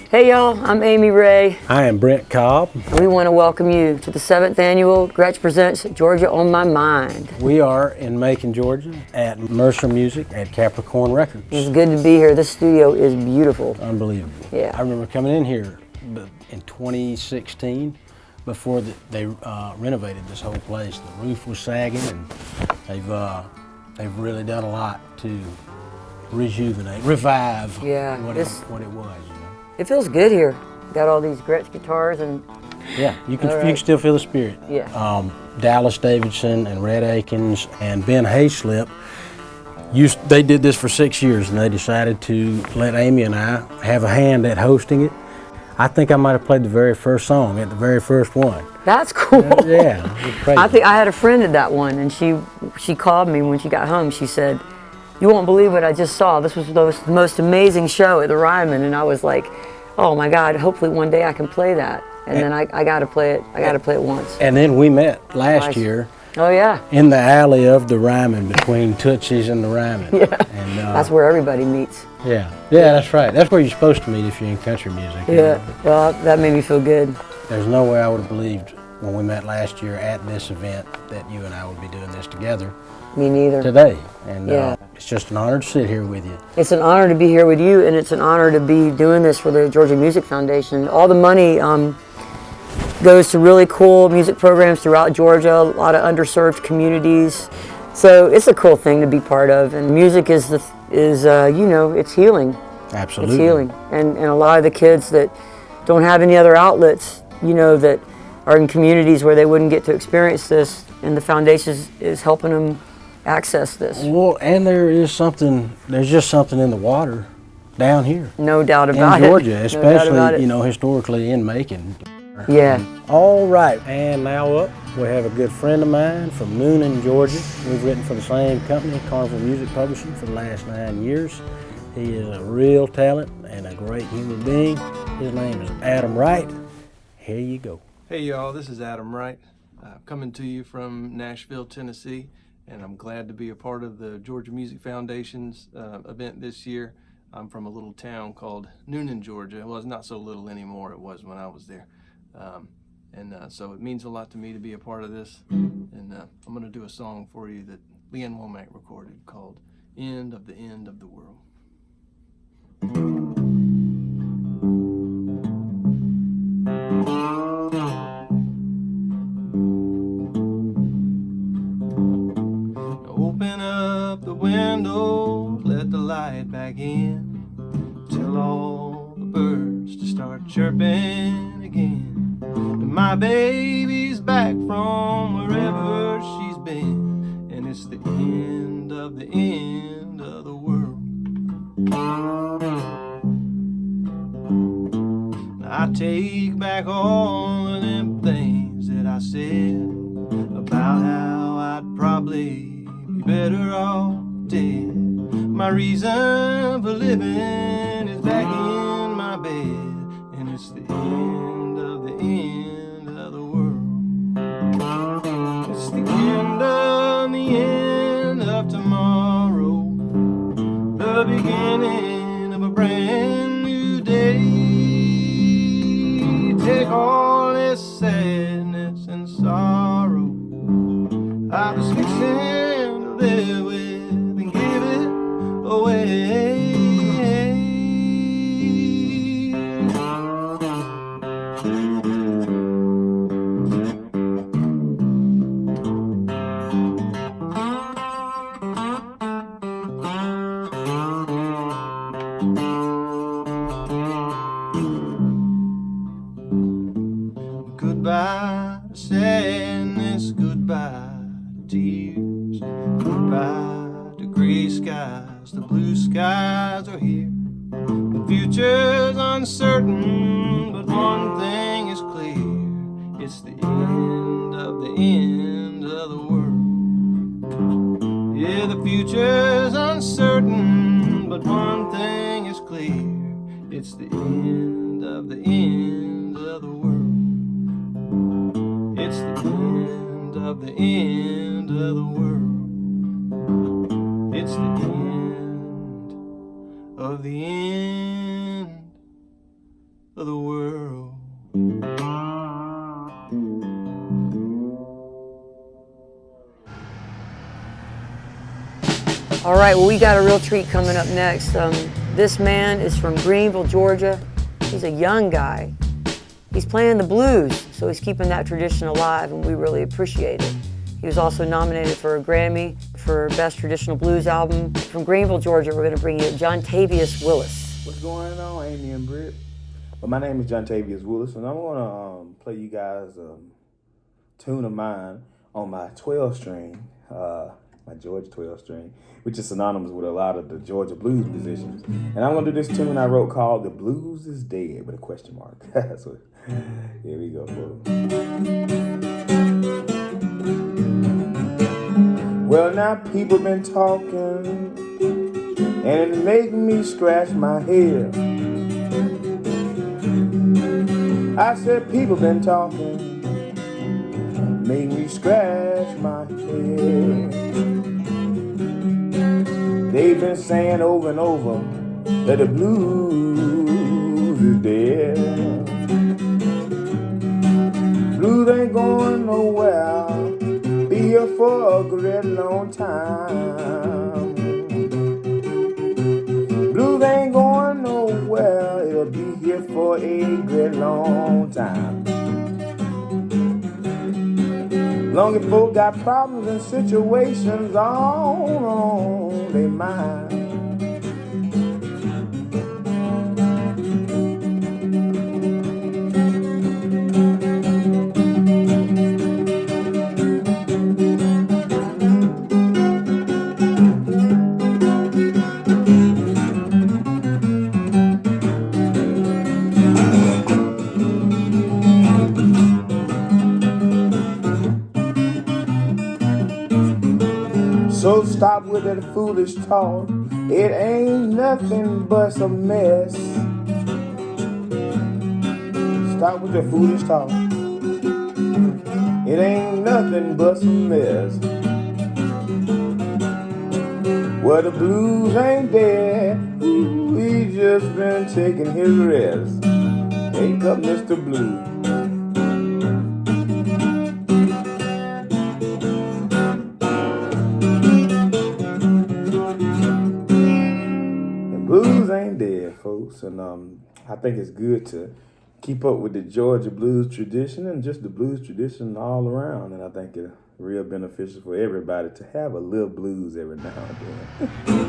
Hey y'all, I'm Amy Ray. I am Brent Cobb. And we want to welcome you to the 7th annual Gretsch Presents Georgia on My Mind. We are in Macon, Georgia at Mercer Music at Capricorn Records. It's good to be here. This studio is beautiful. Unbelievable. Yeah. I remember coming in here in 2016 before they renovated this whole place. The roof was sagging, and they've really done a lot to revive what it was. It feels good here. Got all these Gretsch guitars and... Yeah, you can still feel the spirit. Yeah. Dallas Davidson and Red Aikens and Ben Hayslip, they did this for 6 years, and they decided to let Amy and I have a hand at hosting it. I think I might have played the very first song at the very first one. That's cool. Yeah, it was crazy. I think I had a friend at that one, and she called me when she got home. She said, "You won't believe what I just saw. This was the most amazing show at the Ryman." And I was like, "Oh my God! Hopefully one day I can play that." And then I got to play it. I got to play it once. And then we met last year. Oh yeah. In the alley of the Ryman, between Tootsie's and the Ryman. Yeah. And, that's where everybody meets. Yeah. Yeah, that's right. That's where you're supposed to meet if you're in country music. Yeah. Well, that made me feel good. There's no way I would have believed when we met last year at this event that you and I would be doing this together. Me neither. Today. And it's just an honor to sit here with you. It's an honor to be here with you, and it's an honor to be doing this for the Georgia Music Foundation. All the money goes to really cool music programs throughout Georgia, a lot of underserved communities. So it's a cool thing to be part of, and music is it's healing. Absolutely. It's healing, and a lot of the kids that don't have any other outlets, that are in communities where they wouldn't get to experience this, and the foundation is helping them access this. Well, and there's just something in the water down here. No doubt about it. In Georgia, especially, historically in Macon. Yeah. All right, and now up, we have a good friend of mine from Noonan, Georgia. We've written for the same company, Carnival Music Publishing, for the last 9 years. He is a real talent and a great human being. His name is Adam Wright. Here you go. Hey y'all, this is Adam Wright, coming to you from Nashville, Tennessee, and I'm glad to be a part of the Georgia Music Foundation's event this year. I'm from a little town called Noonan, Georgia. Well, it's not so little anymore. It was when I was there. So it means a lot to me to be a part of this. And I'm going to do a song for you that Hammack recorded called End of the World. Open up the window, let the light back in. Tell all the birds to start chirping again. My baby's back from wherever she's been, and it's the end of the world. I take back all of them things that I said about how I'd probably be better off dead. My reason for living is back in my bed, and it's the end of the world. It's the end of tomorrow, the beginning of a brand new day. Take all this sadness and sorrow I was fixing to live with and give it away. Goodbye to sadness, goodbye to tears, goodbye to gray skies, the blue skies are here. The future's uncertain, but one thing is clear, it's the end of the world. Yeah, the future's uncertain, but one thing is clear, it's the end of the world. It's the end of the world. It's the end of the end. of the world. All right, well, we got a real treat coming up next. This man is from Greenville, Georgia. He's a young guy. He's playing the blues, so he's keeping that tradition alive, and we really appreciate it. He was also nominated for a Grammy for Best Traditional Blues Album. From Greenville, Georgia, we're gonna bring you Jontavious Willis. What's going on, Amy and Brent? Well, my name is Jontavious Willis, and I'm gonna play you guys a tune of mine on my 12-string, my Georgia 12-string, which is synonymous with a lot of the Georgia blues musicians. And I'm gonna do this tune I wrote called "The Blues Is Dead" with a question mark. So here we go, folks. Well, now people been talking, and it make me scratch my head. I said people been talking, make me scratch my head. They've been saying over and over that the blues is dead. Blues ain't going nowhere, be here for a great long time. Blues ain't going nowhere, it'll be here for a great long time. Long as folk got problems and situations on their mind. So stop with that foolish talk, it ain't nothing but some mess. Stop with that foolish talk, it ain't nothing but some mess. Well, the blues ain't dead, we just been taking his rest. Wake up, Mr. Blue. Blues ain't dead, folks, and I think it's good to keep up with the Georgia blues tradition and just the blues tradition all around, and I think it's real beneficial for everybody to have a little blues every now and then.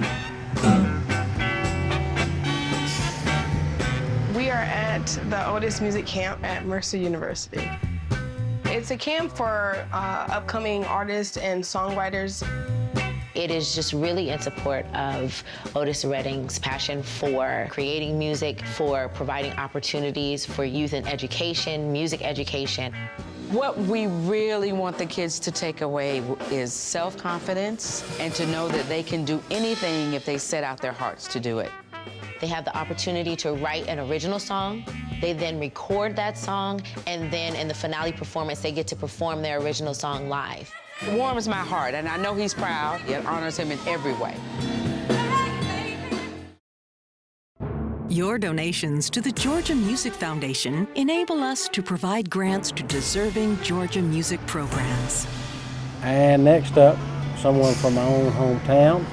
We are at the Otis Music Camp at Mercer University. It's a camp for upcoming artists and songwriters. It is just really in support of Otis Redding's passion for creating music, for providing opportunities for youth and education, music education. What we really want the kids to take away is self-confidence and to know that they can do anything if they set out their hearts to do it. They have the opportunity to write an original song. They then record that song, and then in the finale performance, they get to perform their original song live. It warms my heart, and I know he's proud. It honors him in every way. Your donations to the Georgia Music Foundation enable us to provide grants to deserving Georgia music programs. And next up, someone from my own hometown.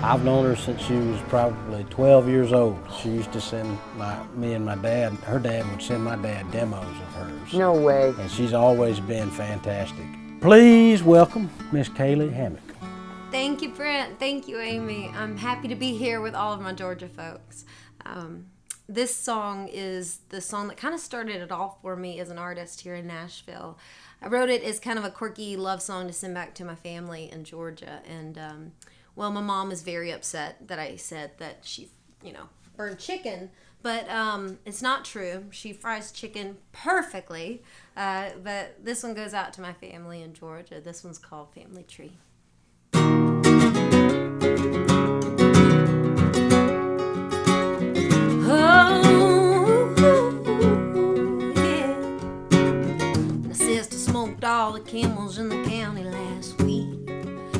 I've known her since she was probably 12 years old. She used to send me and my dad, her dad would send my dad demos of hers. No way. And she's always been fantastic. Please welcome Miss Caylee Hammack. Thank you, Brent. Thank you, Amy. I'm happy to be here with all of my Georgia folks. This song is the song that kind of started it all for me as an artist here in Nashville. I wrote it as kind of a quirky love song to send back to my family in Georgia. And, well, my mom is very upset that I said that she, burned chicken. But it's not true. She fries chicken perfectly. But this one goes out to my family in Georgia. This one's called Family Tree. All the camels in the county last week.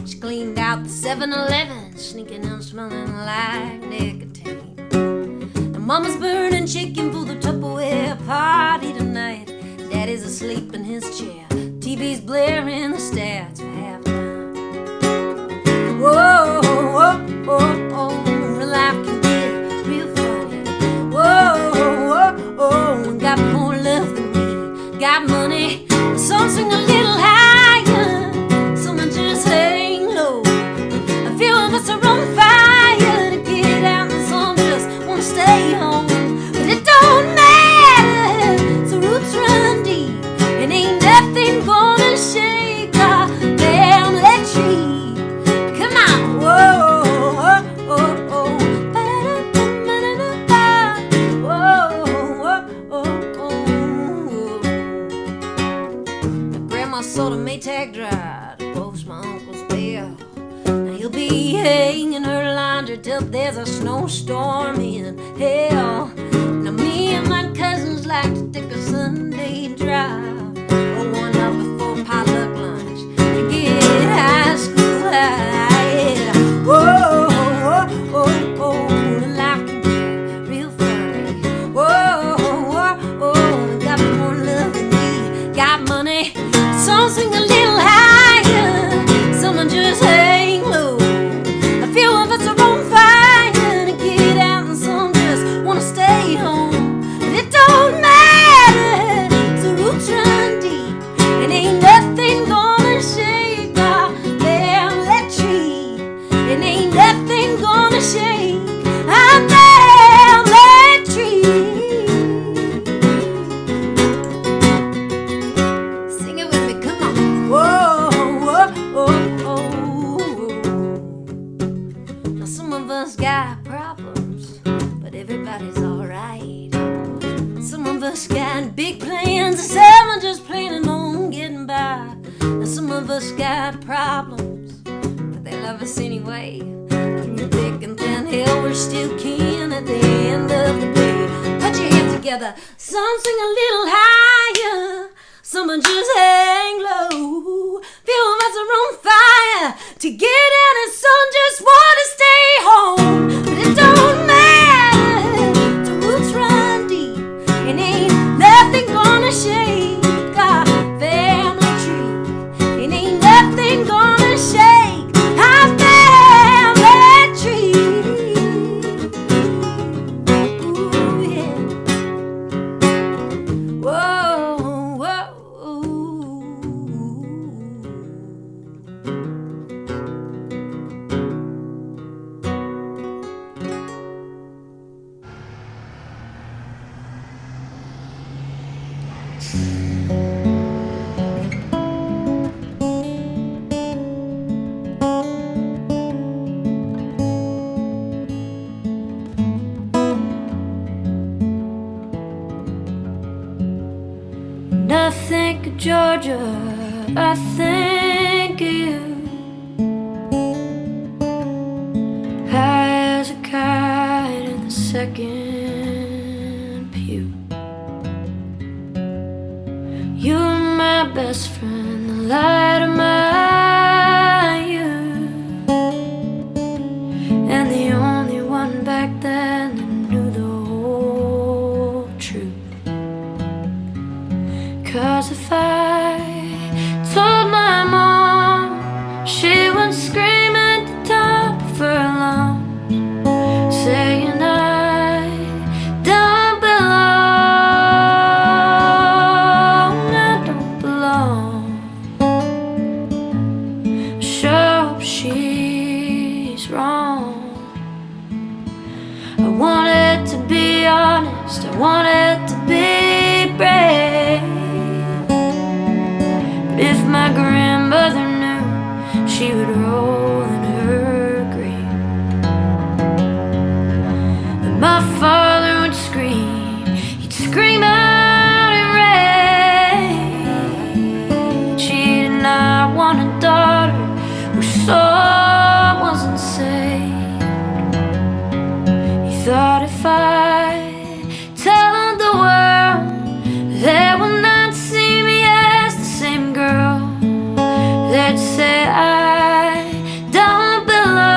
She cleaned out the 7-Eleven, sneaking and smelling like nicotine. And Mama's burning chicken for the Tupperware party tonight. Daddy's asleep in his chair. TV's blaring the stats for halftime. Whoa, whoa, whoa, whoa, life can get real funny. Whoa, whoa, whoa, got more love than me. Got money, some swing a little higher, some are just hang low. A few of us are on fire to get out, and some just wanna stay home. But it don't matter, the roots run deep, and ain't nothing gonna shake our family tree. Come on, whoa, whoa, whoa, whoa, whoa, whoa, whoa. Grandma sold a Maytag dry to post my uncle's bill. Now he'll be hanging her laundry till there's a snowstorm in hell. Now me and my cousins like to take a Sunday drive, or one up before potluck lunch to get high school high. Yeah. Whoa, whoa, whoa, whoa, life can get real funny. Whoa, whoa, whoa, got more love than me. Got money, some swing a little higher, some are just hang low. A few of us are on fire to get out, and some just wanna stay home. But it don't matter, the roots run deep, and ain't nothing gonna shake our family tree. And ain't nothing gonna shake our family tree. Sing it with me, come on. Whoa, whoa, whoa, whoa. Now some of us got problems, but everybody's alright. Some of us got big plans, and some are just planning on getting by. Now some of us got problems, but they love us anyway. Through thick and thin, hell, we're still kin at the end of the day. Put your hands together, some sing a little higher, some are just hang low. Few of us are on fire to get out, and some just wanna stay home. But it don't matter, the roots run deep, and ain't nothing gonna shake our family tree. And ain't nothing gonna shake our family tree. Ooh, yeah. Whoa, whoa. When I think of Georgia, I think of you. High as a kite in the second pew. You're my best friend, the light of my youth, and the only one back then that knew the whole truth. 'Cause if I told my mom, she would scream at the top of her lungs, saying I don't belong, I don't belong. Sure hope she's wrong. I wanted to be honest, I wanted to be brave. If my grandmother knew, she would roll in her grave. And my father would scream, he'd scream out in rage. He did not want a daughter whose soul wasn't saved. He thought if I told the world, they would not see me as the same girl. They'd say I don't belong.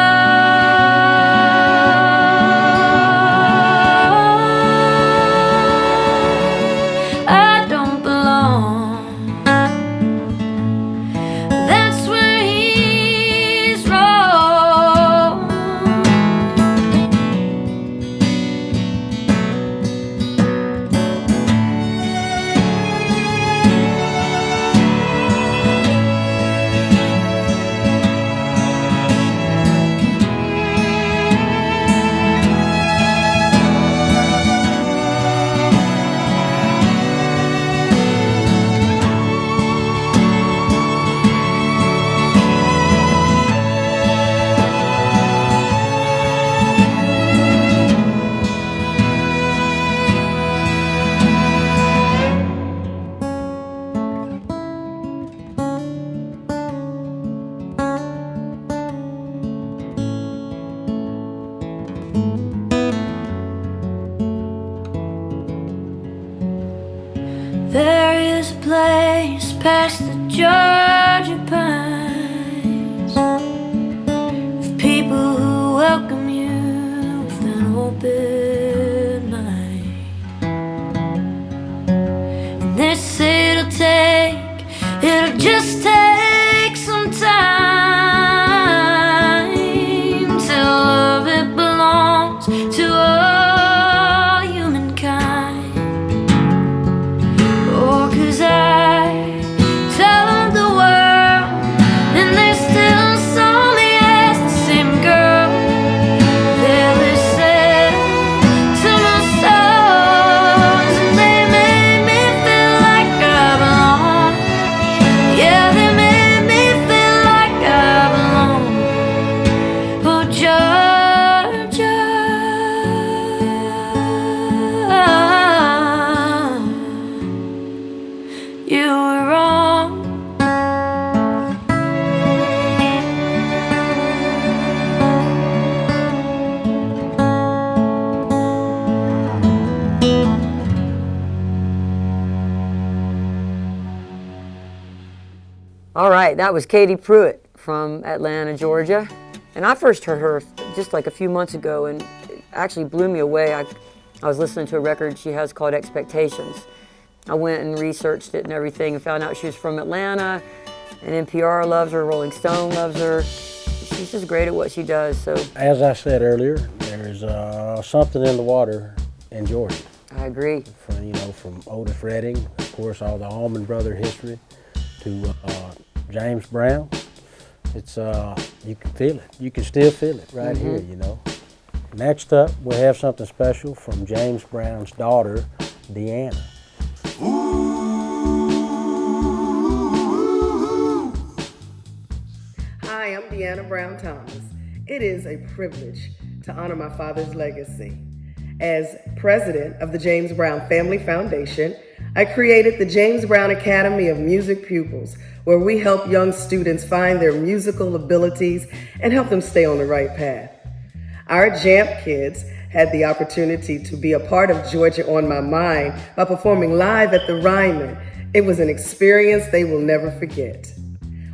place past the Georgia pines, with people who welcome you with an open mind. And they say it'll just take some time till love it belongs to all humankind. Oh, 'cause I tell the world, and they still saw me as the same girl. They listen to my songs, and they made me feel like I belong. Yeah, they made me feel like I belong. Oh, Georgia, you were wrong. All right, that was Katie Pruitt from Atlanta, Georgia. And I first heard her just like a few months ago, and it actually blew me away. I was listening to a record she has called Expectations. I went and researched it and everything and found out she was from Atlanta, and NPR loves her, Rolling Stone loves her. She's just great at what she does. So As I said earlier, there's something in the water in Georgia. I agree. From Otis Redding, of course, all the Allman Brother history, to James Brown. It's you can feel it. You can still feel it right here, you know. Next up, we have something special from James Brown's daughter, Deanna. Hi, I'm Deanna Brown Thomas. It is a privilege to honor my father's legacy. As president of the James Brown Family Foundation, I created the James Brown Academy of Music Pupils, where we help young students find their musical abilities and help them stay on the right path. Our JAMP kids had the opportunity to be a part of Georgia on My Mind by performing live at the Ryman. It was an experience they will never forget.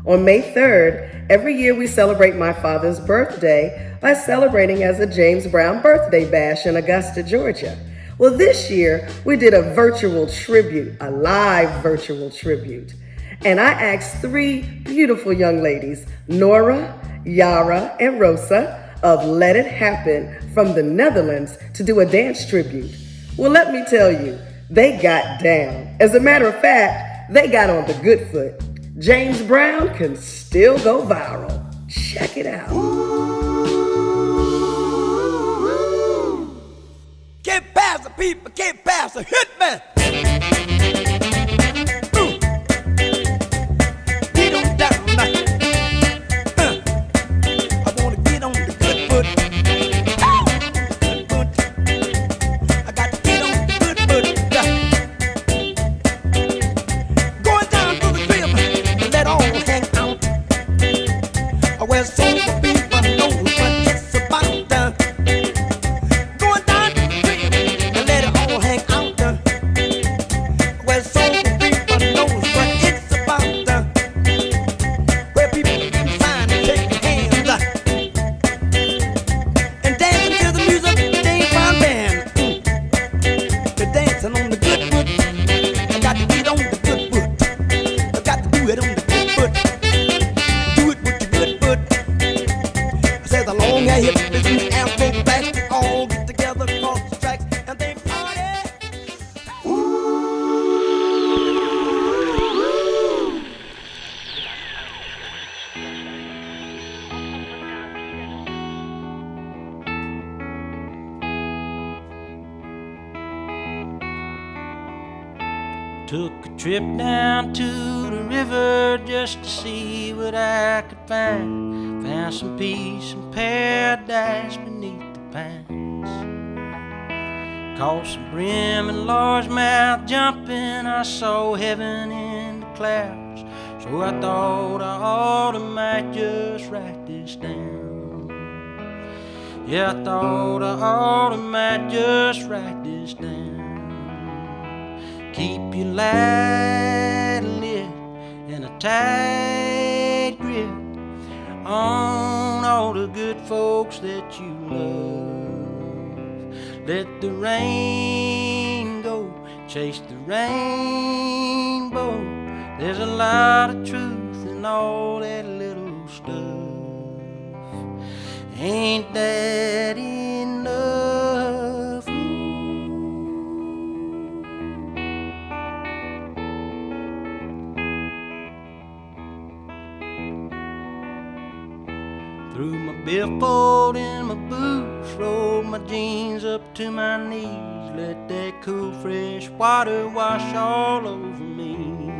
On May 3rd, every year we celebrate my father's birthday by celebrating as a James Brown birthday bash in Augusta, Georgia. Well, this year we did a virtual tribute, a live virtual tribute. And I asked 3 beautiful young ladies, Nora, Yara, and Rosa, of Let It Happen from the Netherlands to do a dance tribute. Well, let me tell you, they got down. As a matter of fact, they got on the good foot. James Brown can still go viral. Check it out. Get past the people, get past the hitman. Get on down now. I wanna get on the good foot. Good foot. I got to get on the good foot. Going down to the crib and let all hang out. Where so the people know what it's about. Going down to the crib and let it all hang out. Where so the people know what it's about. Where people can find and shake their hands and dancing to the music, the James Brown band. They're dancing on the good foot. I got to get on the good foot. I got to do it on the good foot. Do it with the good foot. I said the long hair hippies and the afro blacks, they all get together across the tracks and they party. Took a trip down to the river just to see what I could find. Found some peace and paradise beneath the pines. Caught some brim and largemouth jumping. I saw heaven in the clouds. So I thought I ought to might just write this down. Yeah, I thought I ought to might just write this down. Keep your light tight grip on all the good folks that you love. Let the rain go, chase the rainbow. There's a lot of truth in all that little stuff. Ain't that enough? Threw my billfold in my boots, rolled my jeans up to my knees, let that cool fresh water wash all over me.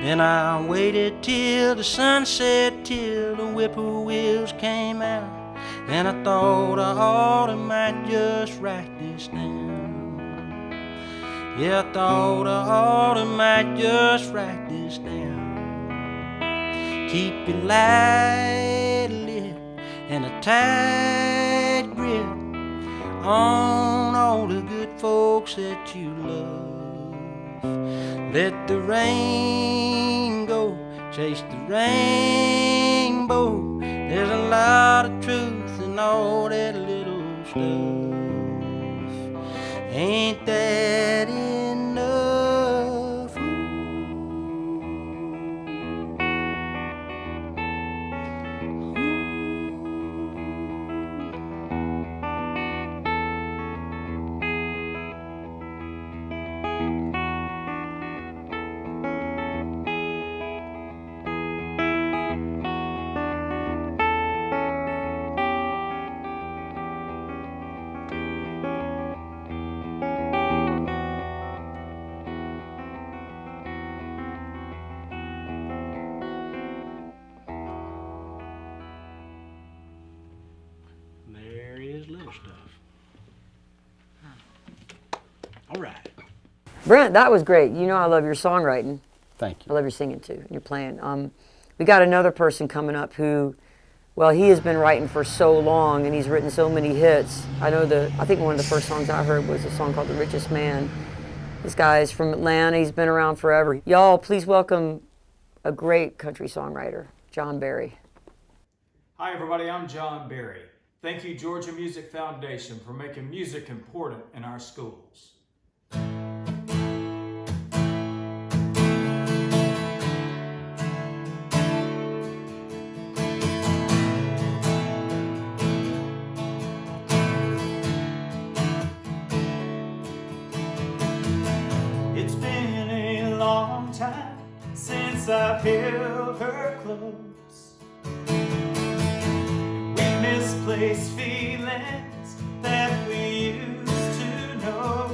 Then I waited till the sun set, till the whippoorwills came out, and I thought I ought to might just write this down. Yeah, I thought I ought to might just write this down. Keep it light lit and a tight grip on all the good folks that you love. Let the rain go, chase the rainbow. There's a lot of truth in all that little stuff. Ain't that enough? All right. Brent, that was great. You know I love your songwriting. Thank you. I love your singing too, and your playing. We got another person coming up who, well, he has been writing for so long and he's written so many hits. I think one of the first songs I heard was a song called The Richest Man. This guy's from Atlanta. He's been around forever. Y'all, please welcome a great country songwriter, John Berry. Hi everybody, I'm John Berry. Thank you, Georgia Music Foundation, for making music important in our schools. It's been a long time since I've held her close. We misplaced feelings that we used to know.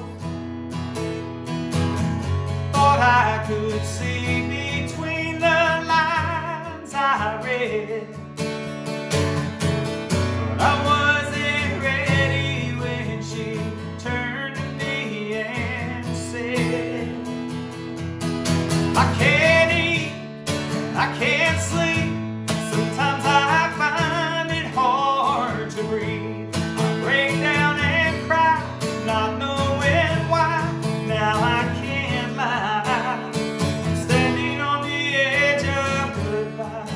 Thought I could see between the lines I read, but I wasn't ready when she turned to me and said, I can't eat, I can't sleep, sometimes I find it hard to breathe. I break down and cry, not knowing why, now I can't lie, I'm standing on the edge of goodbye.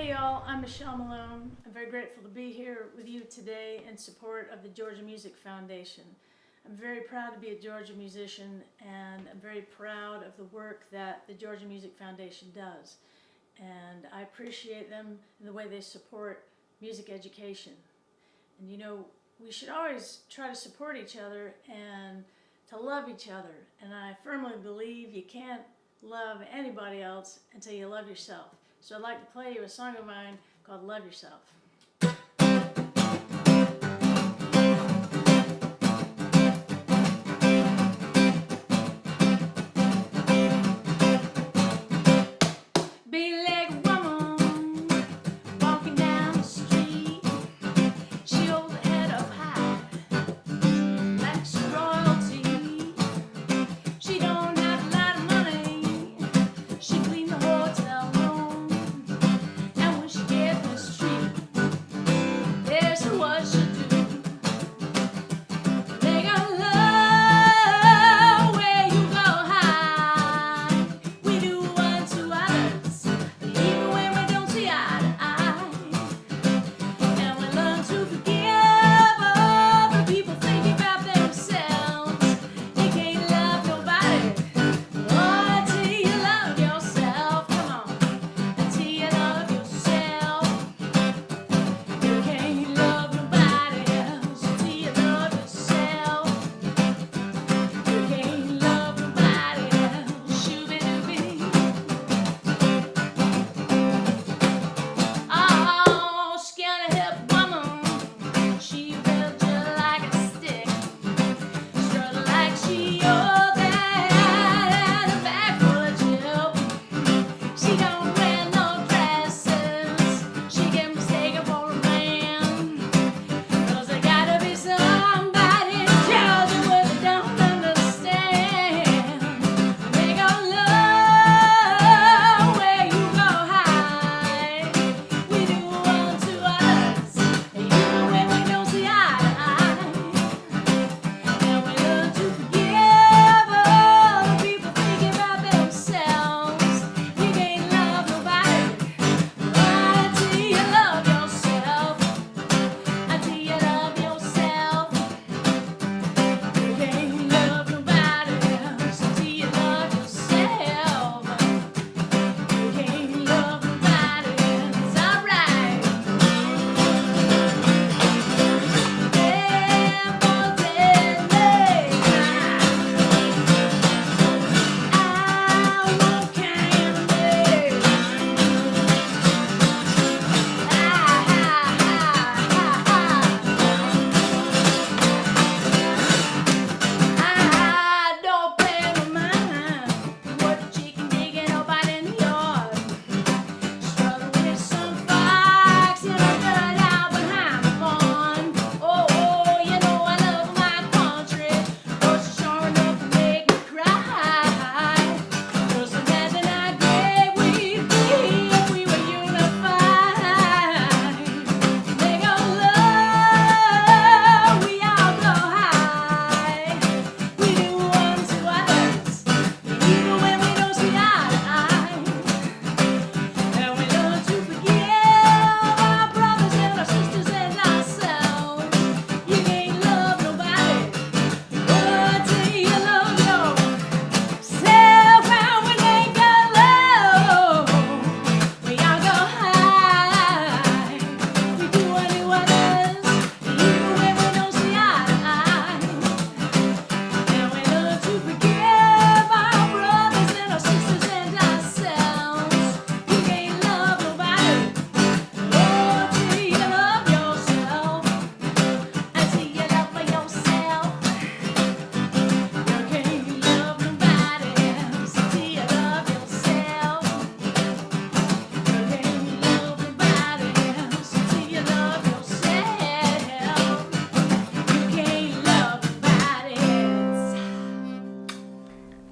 Hey y'all, I'm Michelle Malone. I'm very grateful to be here with you today in support of the Georgia Music Foundation. I'm very proud to be a Georgia musician, and I'm very proud of the work that the Georgia Music Foundation does. And I appreciate them in the way they support music education. And you know, we should always try to support each other and to love each other. And I firmly believe you can't love anybody else until you love yourself. So I'd like to play you a song of mine called Love Yourself.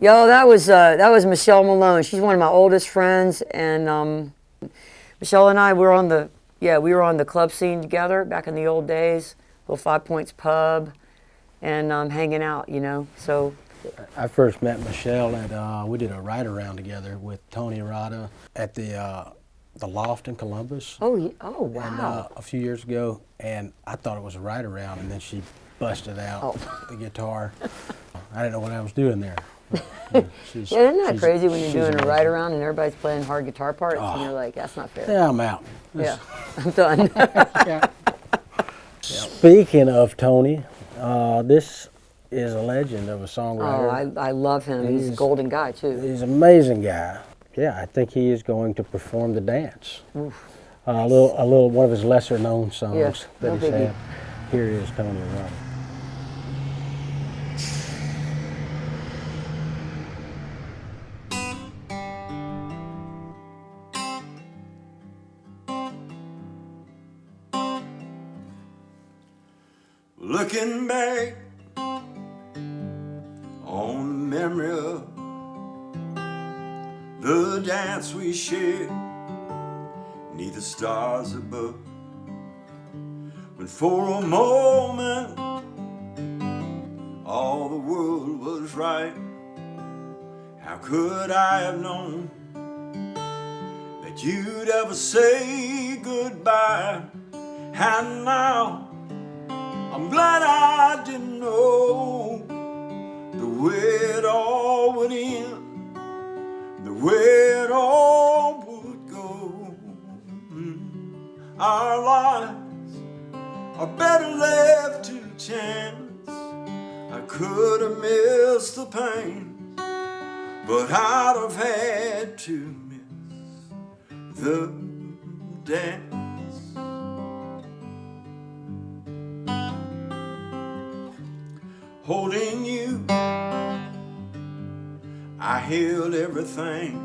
Yo, that was Michelle Malone. She's one of my oldest friends, and Michelle and I were on the club scene together back in the old days, little 5 Points pub, and hanging out, you know. So I first met Michelle at we did a ride around together with Tony Arata at the the Loft in Columbus. Oh, wow. And, a few years ago, and I thought it was a ride around, and then she busted out the guitar. I didn't know what I was doing there. Isn't that crazy when you're doing a ride around and everybody's playing hard guitar parts and you're like, that's not fair. Yeah, I'm out. Yeah, I'm done. Speaking of Tony, this is a legend of a songwriter. Oh, I love him. He's a golden guy, too. He's an amazing guy. Yeah, I think he is going to perform the dance. A little one of his lesser known songs that he's had. Here is Tony Arata. Looking back on the memory of the dance we shared neath the stars above, when for a moment all the world was right. How could I have known that you'd ever say goodbye? And now I'm glad I didn't know the way it all would end, the way it all would go. Our lives are better left to chance. I could have missed the pain, but I'd have had to miss the dance. Holding you, I held everything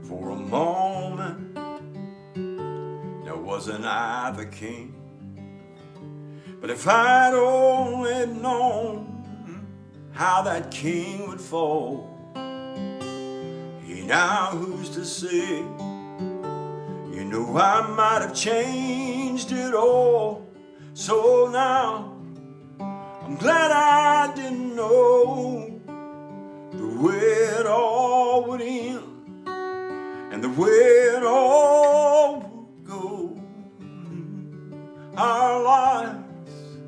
for a moment. Now wasn't I the king? But if I'd only known how that king would fall, now who's to say? You know I might have changed it all. So now I'm glad I didn't know the way it all would end and the way it all would go. Our lives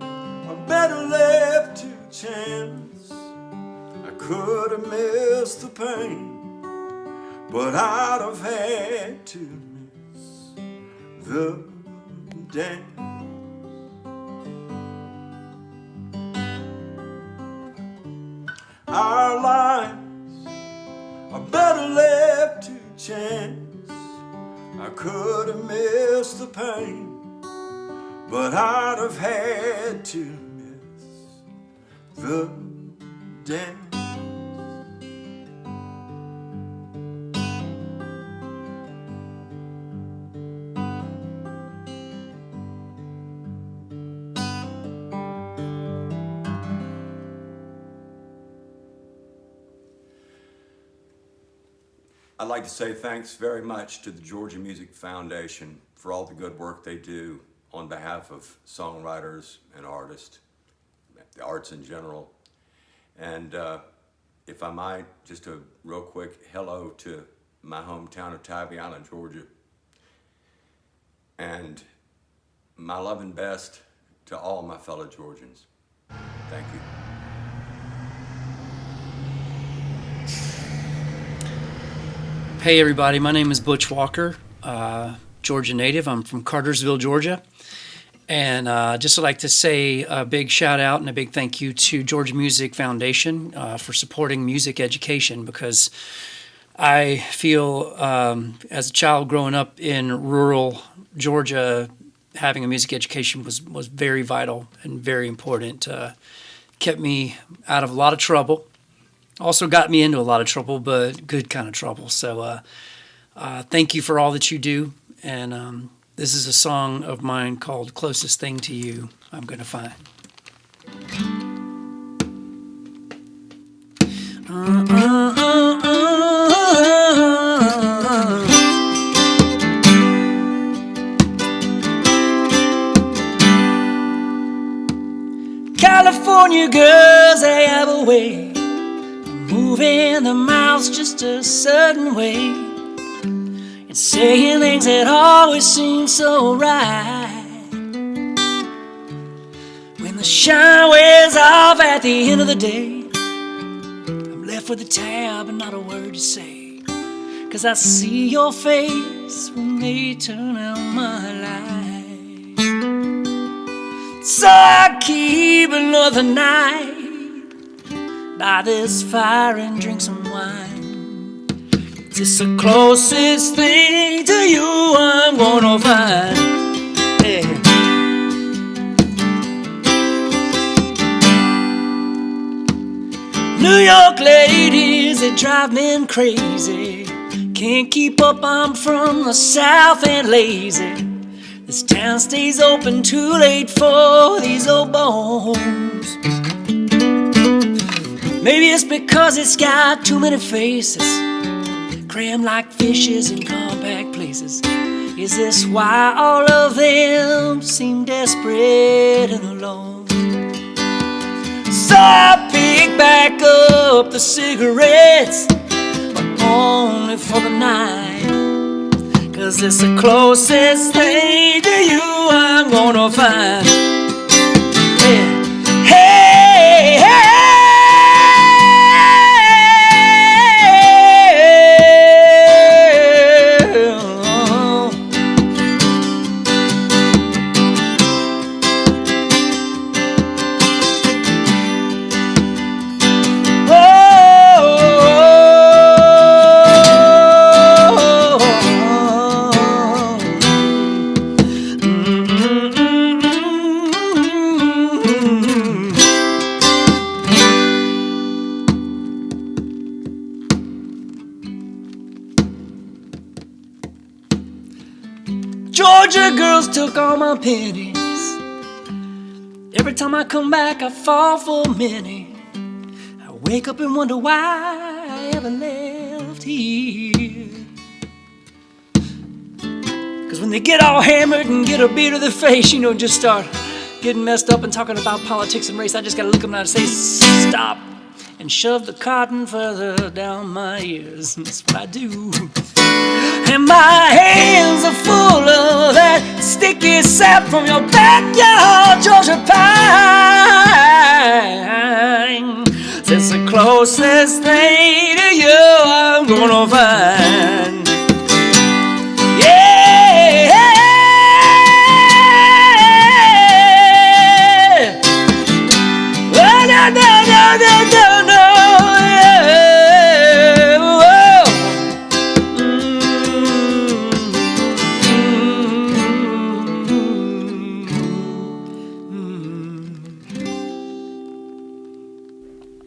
are better left to chance. I could have missed the pain, but I'd have had to miss the dance. Our lives are better left to chance. I could have missed the pain, but I'd have had to miss the dance. I'd like to say thanks very much to the Georgia Music Foundation for all the good work they do on behalf of songwriters and artists, the arts in general. And if I might, just a real quick hello to my hometown of Tybee Island, Georgia. And my love and best to all my fellow Georgians. Thank you. Hey everybody, my name is Butch Walker, Georgia native. I'm from Cartersville, Georgia. And just would like to say a big shout out and a big thank you to Georgia Music Foundation for supporting music education, because I feel as a child growing up in rural Georgia, having a music education was very vital and very important. Kept me out of a lot of trouble. Also got me into a lot of trouble, but good kind of trouble. So thank you for all that you do. And this is a song of mine called Closest Thing to You I'm Gonna Find. California girls, they have a way moving the mouths just a certain way. and saying things that always seem so right. When the shine wears off at the end of the day, I'm left with a tab and not a word to say, 'cause I see your face when they turn out my light. So I keep another night by this fire and drink some wine. It's the closest thing to you I'm gonna find. Yeah. New York ladies, they drive men crazy. Can't keep up, I'm from the South and lazy. This town stays open too late for these old bones. Maybe it's because it's got too many faces, crammed like fishes in compact places. Is this why all of them seem desperate and alone? So I pick back up the cigarettes, but only for the night, 'cause it's the closest thing to you I'm gonna find. Yeah. Hey, hey. Georgia girls took all my pennies. Every time I come back, I fall for many. I wake up and wonder why I ever left here. 'Cause when they get all hammered and get a beer to the face, you know, just start getting messed up and talking about politics and race, I just gotta look them down and say, stop, and shove the cotton further down my ears. And that's what I do. And my hands are full of that sticky sap from your backyard Georgia pine. It's the closest thing to you I'm gonna find. Yeah. Oh, no, no, no, no, no, no.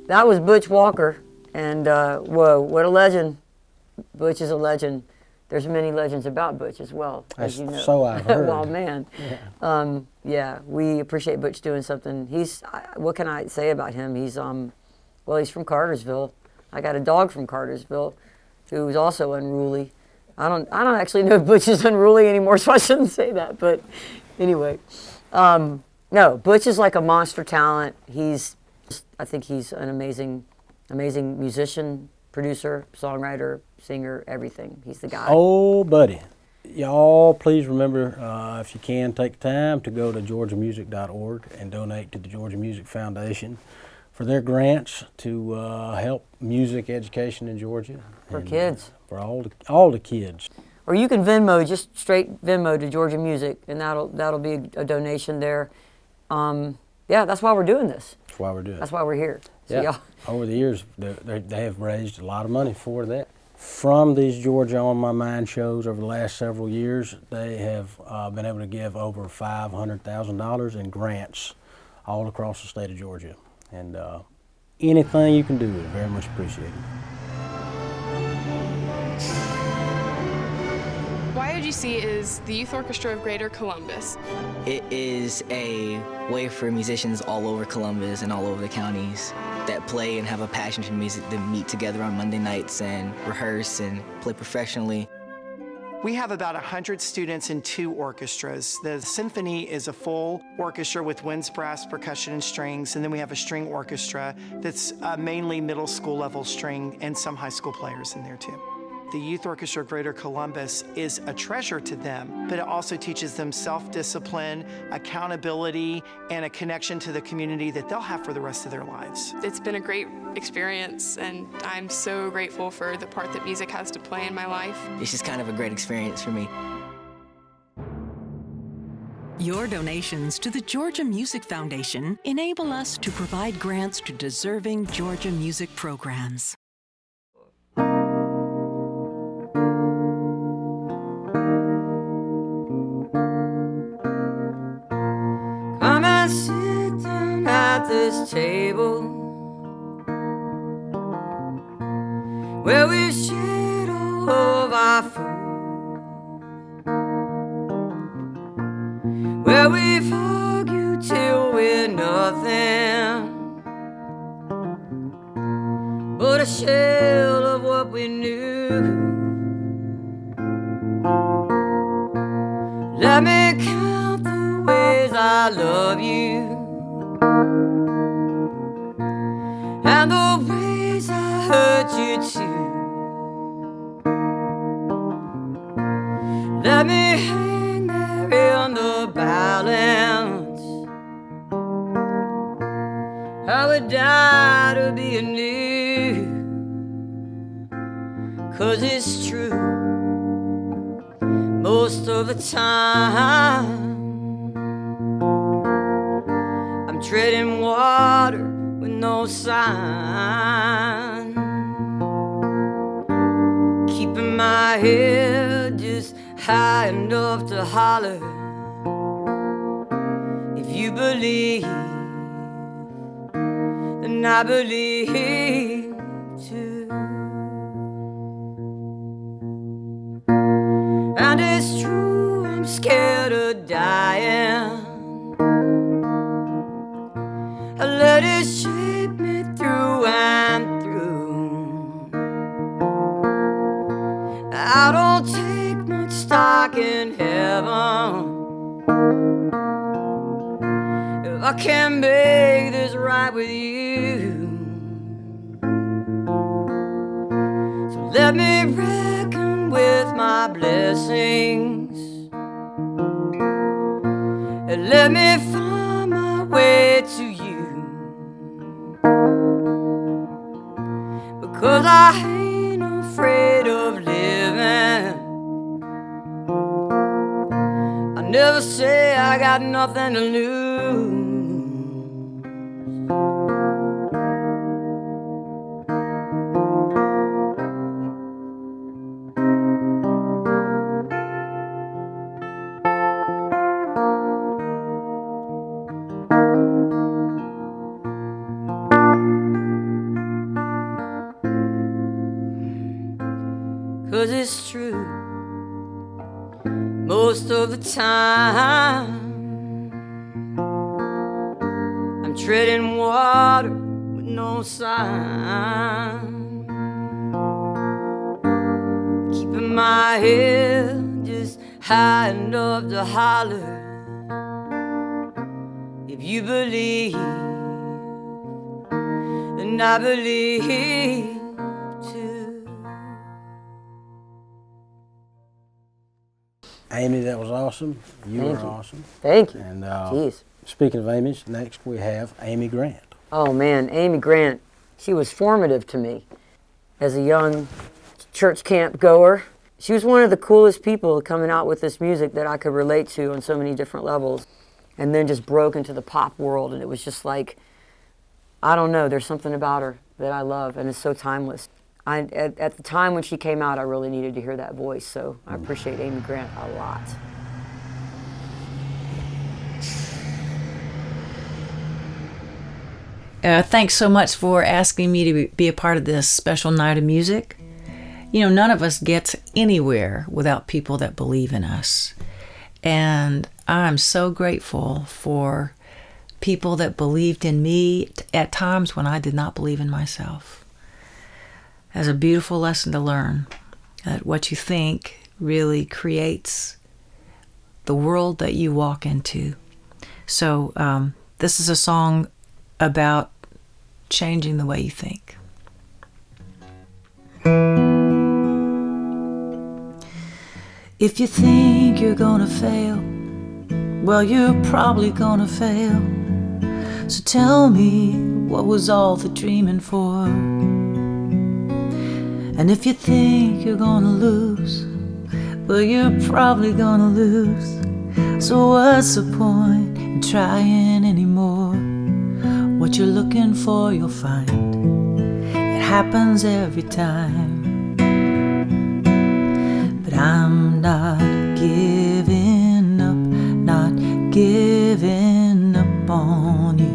That was Butch Walker, and whoa, what a legend. Butch is a legend. There's many legends about Butch as well, as you know. So I've heard. Well, man. Yeah. Yeah, we appreciate Butch doing something. What can I say about him? He's from Cartersville. I got a dog from Cartersville who's also unruly. I don't actually know if Butch is unruly anymore, so I shouldn't say that, but anyway. No, Butch is like a monster talent. I think he's an amazing musician, producer, songwriter, singer, everything. He's the guy. Oh, buddy. Y'all, please remember, if you can, take the time to go to georgiamusic.org and donate to the Georgia Music Foundation for their grants to help music education in Georgia. For kids. For all the kids. Or you can Venmo, just straight Venmo to Georgia Music, and that'll be a donation there. Yeah, that's why we're doing this. That's why we're doing it. That's why we're here. So yeah. Over the years, they have raised a lot of money for that. From these Georgia On My Mind shows over the last several years, they have been able to give over $500,000 in grants all across the state of Georgia. And anything you can do is very much appreciated. YOGC is the Youth Orchestra of Greater Columbus. It is a way for musicians all over Columbus and all over the counties that play and have a passion for music to meet together on Monday nights and rehearse and play professionally. We have about 100 students in 2 orchestras. The symphony is a full orchestra with winds, brass, percussion, and strings, and then we have a string orchestra that's mainly middle school level string and some high school players in there too. The Youth Orchestra of Greater Columbus is a treasure to them, but it also teaches them self-discipline, accountability, and a connection to the community that they'll have for the rest of their lives. It's been a great experience, and I'm so grateful for the part that music has to play in my life. This is kind of a great experience for me. Your donations to the Georgia Music Foundation enable us to provide grants to deserving Georgia music programs. Come and sit down at this table where we've shared all of our food, where we've argued till we're nothing but a shell of what we knew. Let me count the ways I love you and the ways I hurt you too. Let me hang there in the balance. I would die to be anew, 'cause it's true. Most of the time I'm treading water with no sign, keeping my head just high enough to holler. If you believe, then I believe too. And it's true, I'm scared of dying. I let it shape me through and through. I don't take much stock in heaven. If I can make this right with you, so let me reckon with my blessings, and let me find my way to you, because I ain't afraid of living. I never say I got nothing to lose. 'Cause it's true, most of the time I'm treading water with no sign, keeping my head just high enough to holler. If you believe, then I believe too. Amy, that was awesome. You Thank were you. awesome. Thank you. And Jeez. Speaking of Amy's, next we have Amy Grant. Oh man, Amy Grant, she was formative to me as a young church camp goer. She was one of the coolest people coming out with this music that I could relate to on so many different levels, and then just broke into the pop world, and it was just like, I don't know, there's something about her that I love, and it's so timeless. At the time when she came out, I really needed to hear that voice, so I appreciate Amy Grant a lot. Thanks so much for asking me to be a part of this special night of music. You know, none of us gets anywhere without people that believe in us. And I'm so grateful for people that believed in me at times when I did not believe in myself. That's a beautiful lesson to learn, that what you think really creates the world that you walk into. So this is a song about changing the way you think. If you think you're gonna fail, well, you're probably gonna fail. So tell me, what was all the dreaming for? And if you think you're gonna lose, well, you're probably gonna lose. So what's the point in trying anymore? What you're looking for, you'll find. It happens every time. But I'm not giving up, not giving up on you.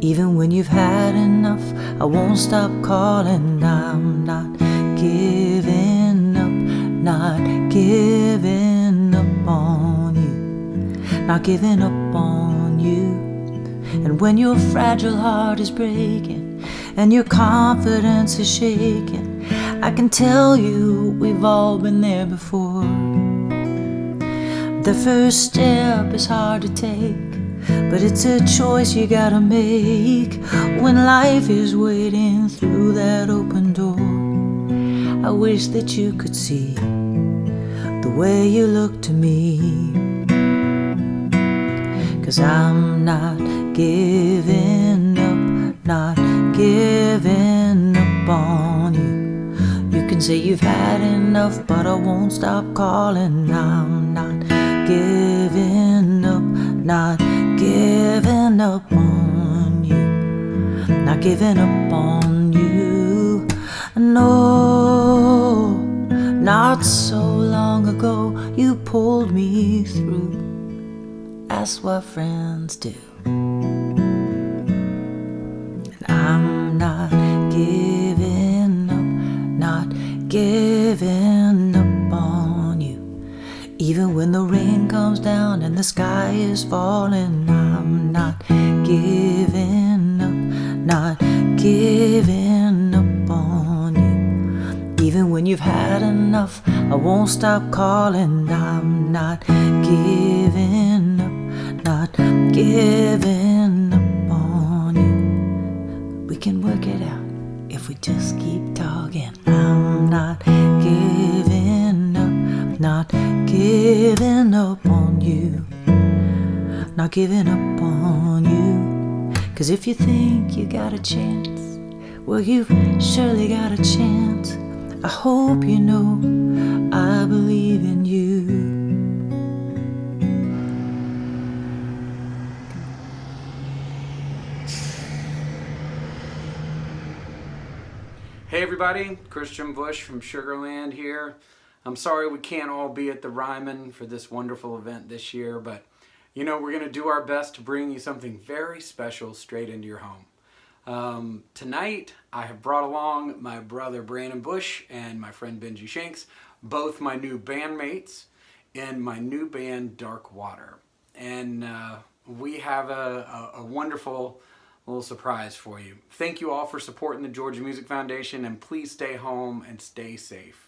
Even when you've had enough, I won't stop calling. I'm not giving up, not giving up on you, not giving up on you. And when your fragile heart is breaking and your confidence is shaking, I can tell you we've all been there before. The first step is hard to take, but it's a choice you gotta make when life is waiting through that open door. I wish that you could see the way you look to me, 'cause I'm not giving up, not giving up on you. You can say you've had enough, but I won't stop calling. I'm not giving up, not giving up on you, not giving up on you. No, not so long ago you pulled me through. That's what friends do. And I'm not giving up, not giving up on you. Even when the rain comes down and the sky is falling, I'm not giving up, not giving up on you. Even when you've had enough, I won't stop calling. I'm not giving up, not giving up on you. We can work it out if we just keep talking. I'm not giving up, not giving up on you, not giving up on you. 'Cause if you think you got a chance, well, you've surely got a chance. I hope you know I believe in you. Hey everybody, Christian Bush from Sugarland here. I'm sorry we can't all be at the Ryman for this wonderful event this year, but you know, we're going to do our best to bring you something very special straight into your home. Tonight, I have brought along my brother Brandon Bush and my friend Benji Shanks, both my new bandmates in my new band Dark Water. And we have a wonderful little surprise for you. Thank you all for supporting the Georgia Music Foundation, and please stay home and stay safe.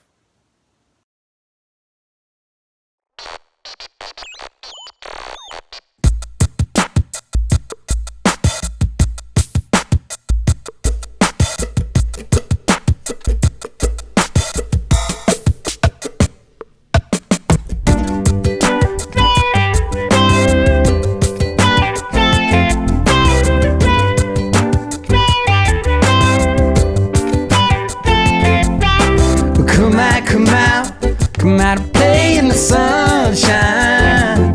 Come out and play in the sunshine.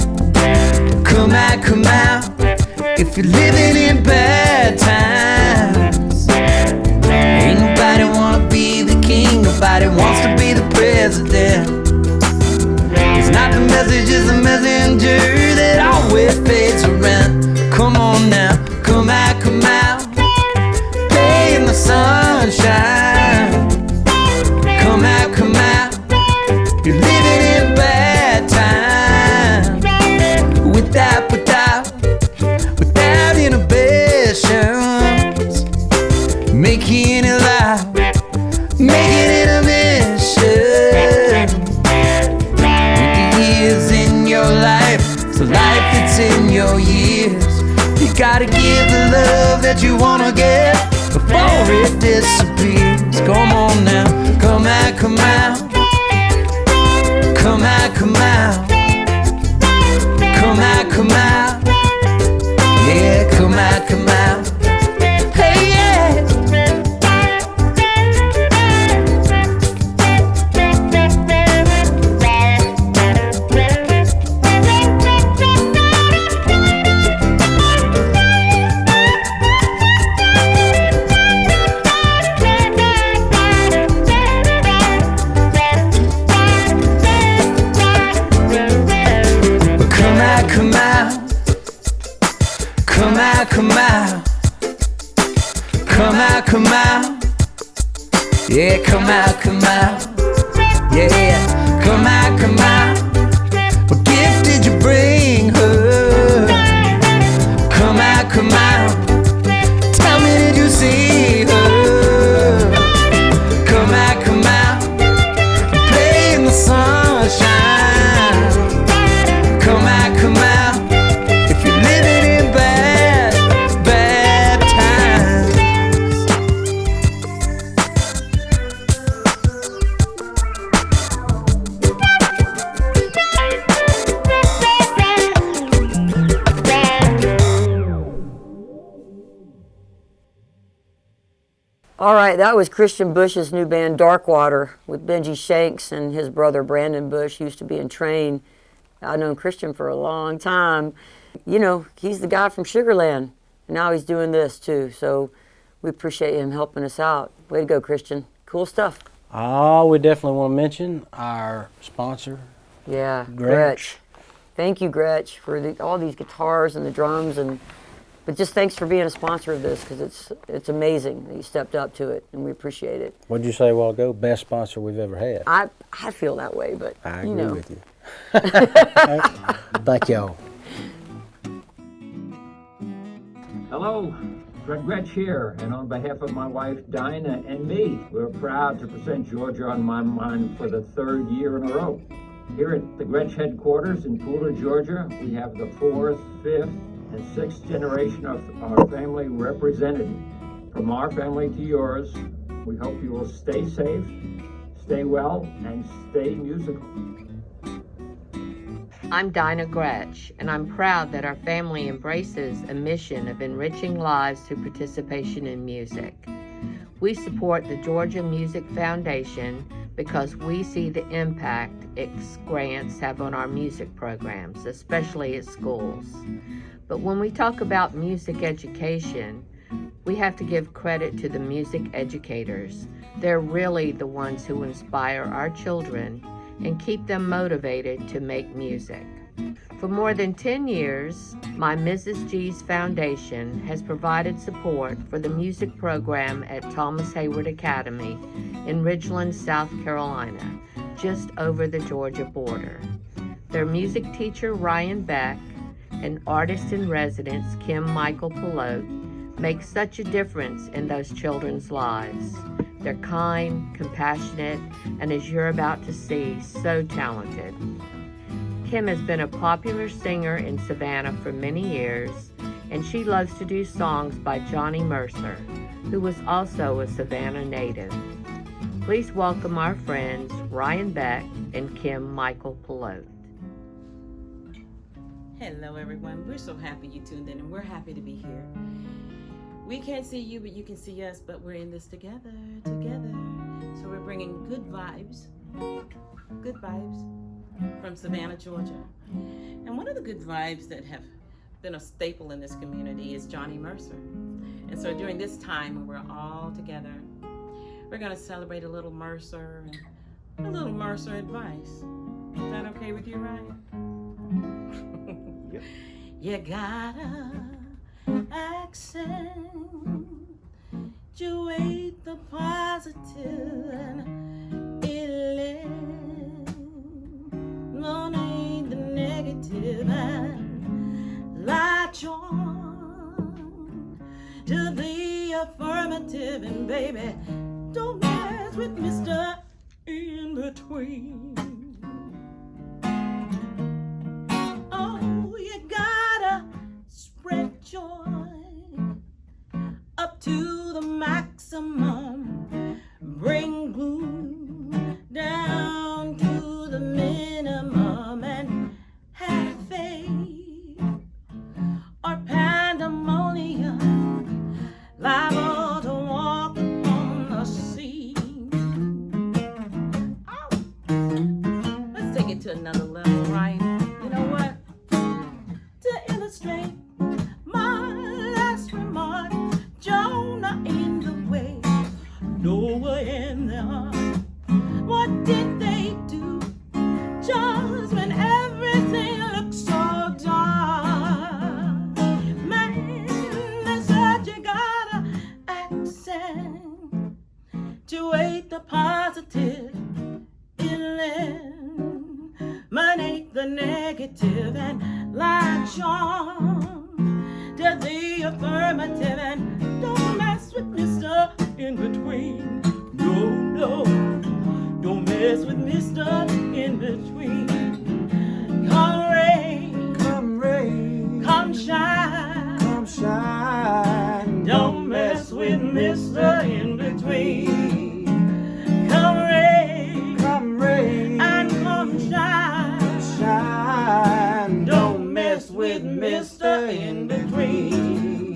Come out, if you're living in bad times. Ain't nobody wanna be the king, nobody wants to be the president. It's not the message, it's the messenger that always fades around. Come on now, come out, play in the sunshine. Come out, you're living in bad times. Without inhibitions. Making it loud, making it a mission. With the years in your life, it's the life that's in your years. You gotta give the love that you wanna get before it disappears. Come on now, come out. Come Yeah, come out, come out. Yeah, come out, come out. What gift did you bring her? Come out, come out. Tell me, did you see her? Come out, come out. Play in the sunshine. Come out, come out. If you're living in bad, bad times. All right, that was Christian Bush's new band, Darkwater, with Benji Shanks and his brother Brandon Bush. He used to be in Train. I've known Christian for a long time. You know, he's the guy from Sugarland, and now he's doing this too. So we appreciate him helping us out. Way to go, Christian. Cool stuff. Oh, we definitely want to mention our sponsor. Yeah, Gretsch. Thank you, Gretsch, for all these guitars and the drums, but just thanks for being a sponsor of this, because it's amazing that you stepped up to it, and we appreciate it. What did you say a while ago? Best sponsor we've ever had. I feel that way, but I you agree know. with you. Thank y'all. Hello, Fred Gretsch here, and on behalf of my wife Dinah and me, we're proud to present Georgia on My Mind for the third year in a row. Here at the Gretsch headquarters in Pooler, Georgia, we have the 4th, 5th, and 6th generation of our family represented. From our family to yours, we hope you will stay safe, stay well, and stay musical. I'm Dinah Gretsch, and I'm proud that our family embraces a mission of enriching lives through participation in music. We support the Georgia Music Foundation because we see the impact its grants have on our music programs, especially at schools. But when we talk about music education, we have to give credit to the music educators. They're really the ones who inspire our children and keep them motivated to make music. For more than 10 years, my Mrs. G's Foundation has provided support for the music program at Thomas Hayward Academy in Ridgeland, South Carolina, just over the Georgia border. Their music teacher, Ryan Beck, and artist-in-residence, Kim Michael Polote, make such a difference in those children's lives. They're kind, compassionate, and as you're about to see, so talented. Kim has been a popular singer in Savannah for many years, and she loves to do songs by Johnny Mercer, who was also a Savannah native. Please welcome our friends Ryan Beck and Kim Michael Polote. Hello everyone, we're so happy you tuned in and we're happy to be here. We can't see you, but you can see us, but we're in this together. So we're bringing good vibes from Savannah, Georgia. And one of the good vibes that have been a staple in this community is Johnny Mercer. And so during this time when we're all together, we're gonna celebrate a little Mercer and a little Mercer advice. Is that okay with you, Ryan? Yep. You gotta accentuate the positive and eliminate the negative and latch on to the affirmative, and baby, don't mess with Mr. In Between. Oh, you gotta spread joy up to the maximum, bring gloom down to the minimum, and have faith or pandemonium liable to walk on the scene. Oh. Let's take it to another level, right? You know what? To illustrate my last remark, Jonah in the way, Noah in the ark. What did they do just when everything looked so dark? Man, they said you gotta accentuate the positive, eliminate the negative, and like Sean, to the affirmative, and don't mess with Mr. In Between. No, no, don't mess with Mr. In Between. Come rain, come shine, don't mess with Mr. In Between. Come rain, and come shine, don't mess with Mr. In Between.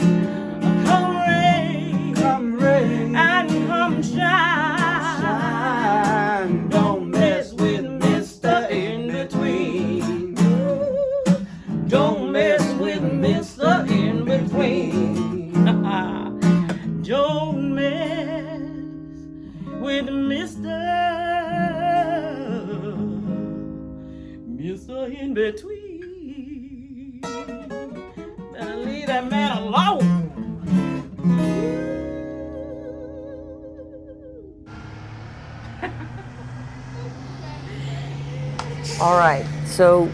Come rain, and come shine, don't mess with Mr. In Between. Don't mess with Mr. In Between. Don't mess with Mr. In Between. Better leave that man alone. All right, so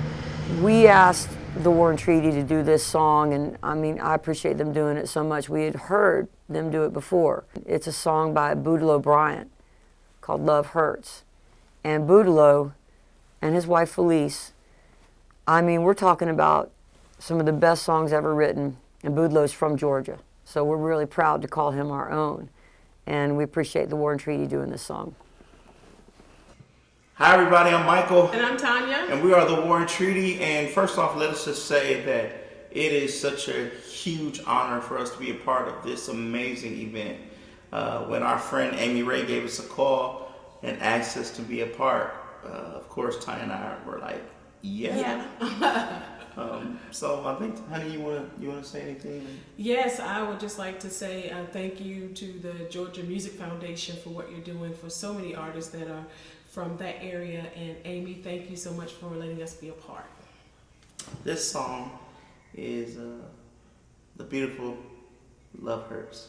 we asked the War and Treaty to do this song, and I mean, I appreciate them doing it so much. We had heard them do it before. It's a song by Boudleaux Bryant called Love Hurts. And Boudleaux and his wife Felice, I mean, we're talking about some of the best songs ever written, and Boudleaux's from Georgia. So we're really proud to call him our own, and we appreciate the War and Treaty doing this song. Hi everybody, I'm Michael. And I'm Tanya. And we are the War and Treaty. And first off, let us just say that it is such a huge honor for us to be a part of this amazing event. When our friend Amy Ray gave us a call and asked us to be a part, of course, Tanya and I were like, yeah. So I think, honey, you wanna say anything? Yes, I would just like to say thank you to the Georgia Music Foundation for what you're doing for so many artists that are from that area. And Amy, thank you so much for letting us be a part. This song is the beautiful Love Hurts.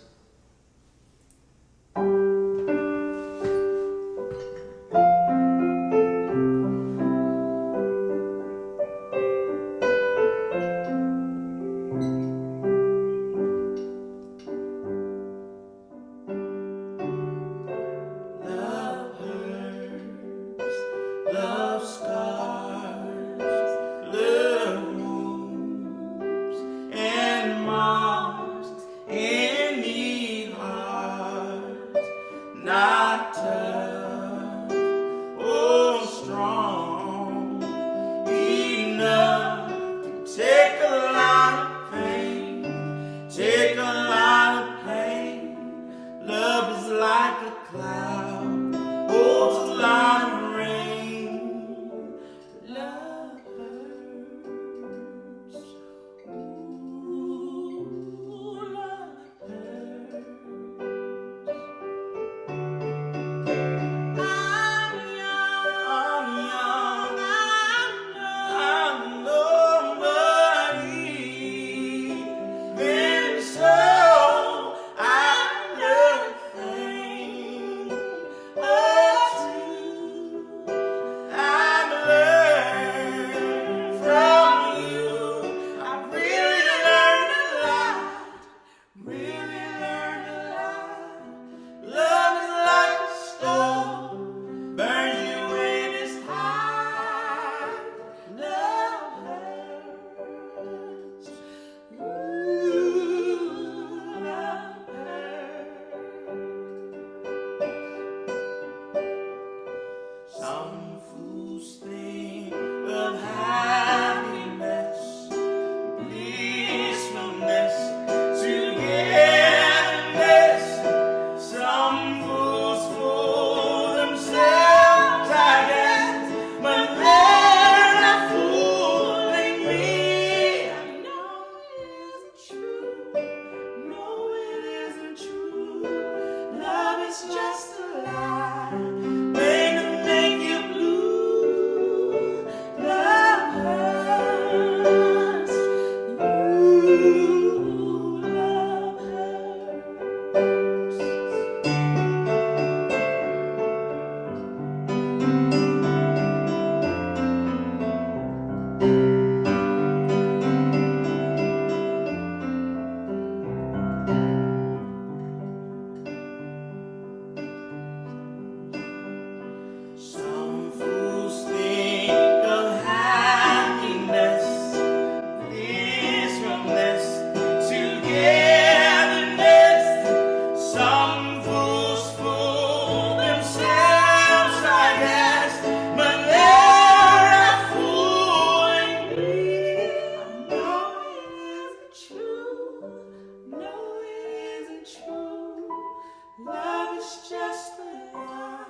was just the lie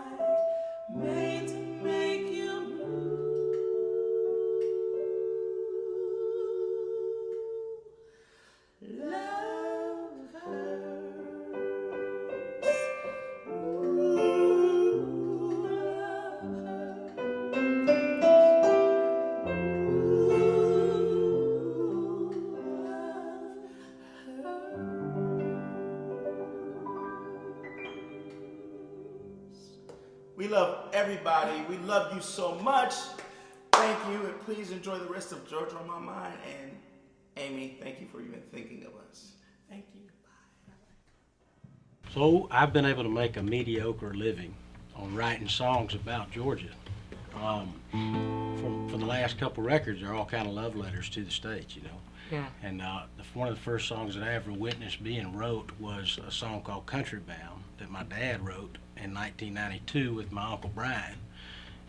made to make you blue. Love hurts. Ooh, love We love everybody. We love you so much. Thank you, and please enjoy the rest of Georgia on My Mind. And Amy, thank you for even thinking of us. Thank you. So I've been able to make a mediocre living on writing songs about Georgia. For the last couple records, they're all kind of love letters to the state, you know. Yeah. And one of the first songs that I ever witnessed being wrote was a song called Country Bound that my dad wrote in 1992 with my Uncle Brian.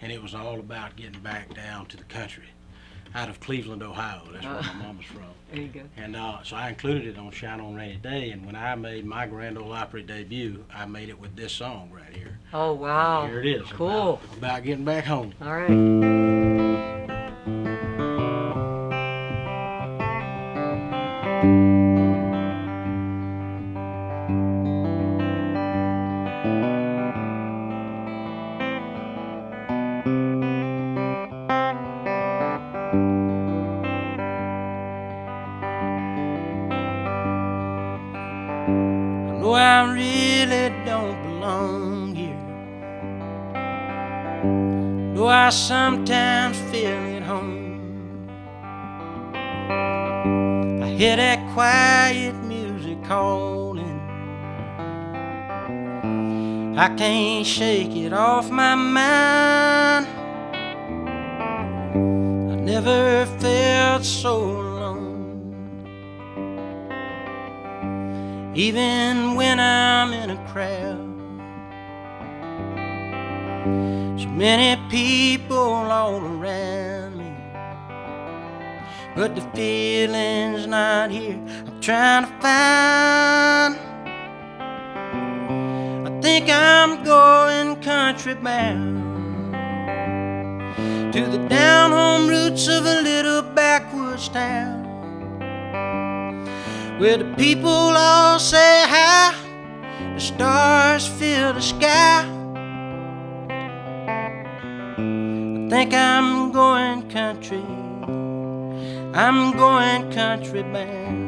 And it was all about getting back down to the country out of Cleveland, Ohio. That's where my mom was from. There you go. And so I included it on Shine On Rainy Day, and when I made my Grand Ole Opry debut, I made it with this song right here. Oh, wow. Here it is. Cool. About getting back home. All right. No, I really don't belong here. Though I sometimes feel at home. I hear that quiet music calling. I can't shake it off my mind. I never felt so alone. Even when I'm in a crowd, so many people all around me, but the feeling's not here. I'm trying to find. I think I'm going country bound to the down home roots of a little backwoods town, where the people all say hi, the stars fill the sky. I think I'm going country, I'm going country bound.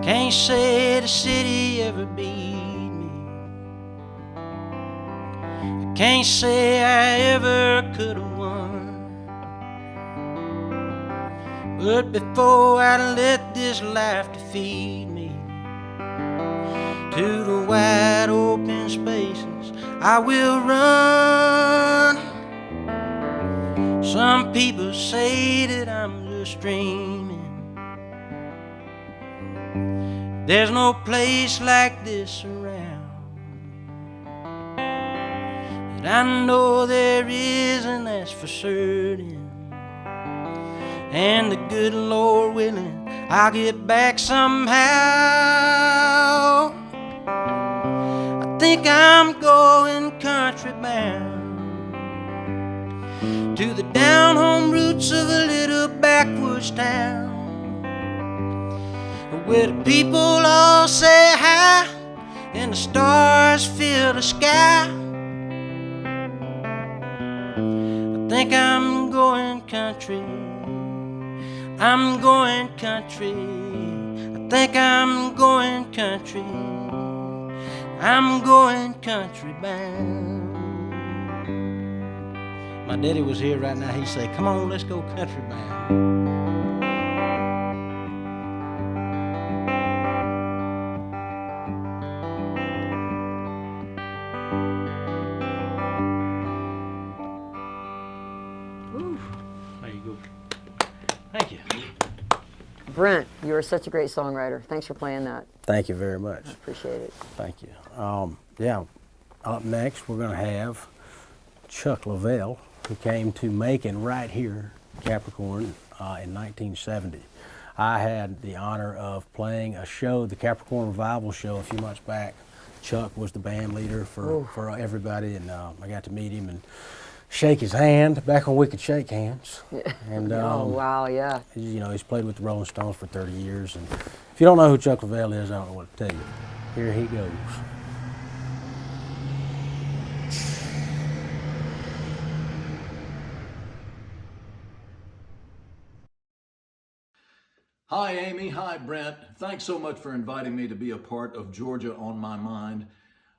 Can't say the city ever beat me. I can't say I ever could have won. But before I let this life defeat me, to the wide open spaces I will run. Some people say that I'm just dreaming. There's no place like this around, but I know there is, and that's for certain. And the good Lord willing, I'll get back somehow. I think I'm going country bound to the down home roots of a little backwoods town, where the people all say hi and the stars fill the sky. I think I'm going country, I'm going country. I think I'm going country, I'm going country bound. My daddy was here right now, he'd say, come on, let's go country bound. There you go. Thank you. Brent, you are such a great songwriter. Thanks for playing that. Thank you very much. I appreciate it. Thank you. Yeah, up next we're going to have Chuck Leavell, who came to Macon right here, Capricorn, in 1970. I had the honor of playing a show, the Capricorn Revival show, a few months back. Chuck was the band leader for everybody, and I got to meet him and shake his hand back when we could shake hands. And oh wow, yeah. You know, he's played with the Rolling Stones for 30 years, and if you don't know who Chuck Leavell is, I don't know what to tell you. Here he goes. Hi, Amy. Hi, Brent. Thanks so much for inviting me to be a part of Georgia on My Mind.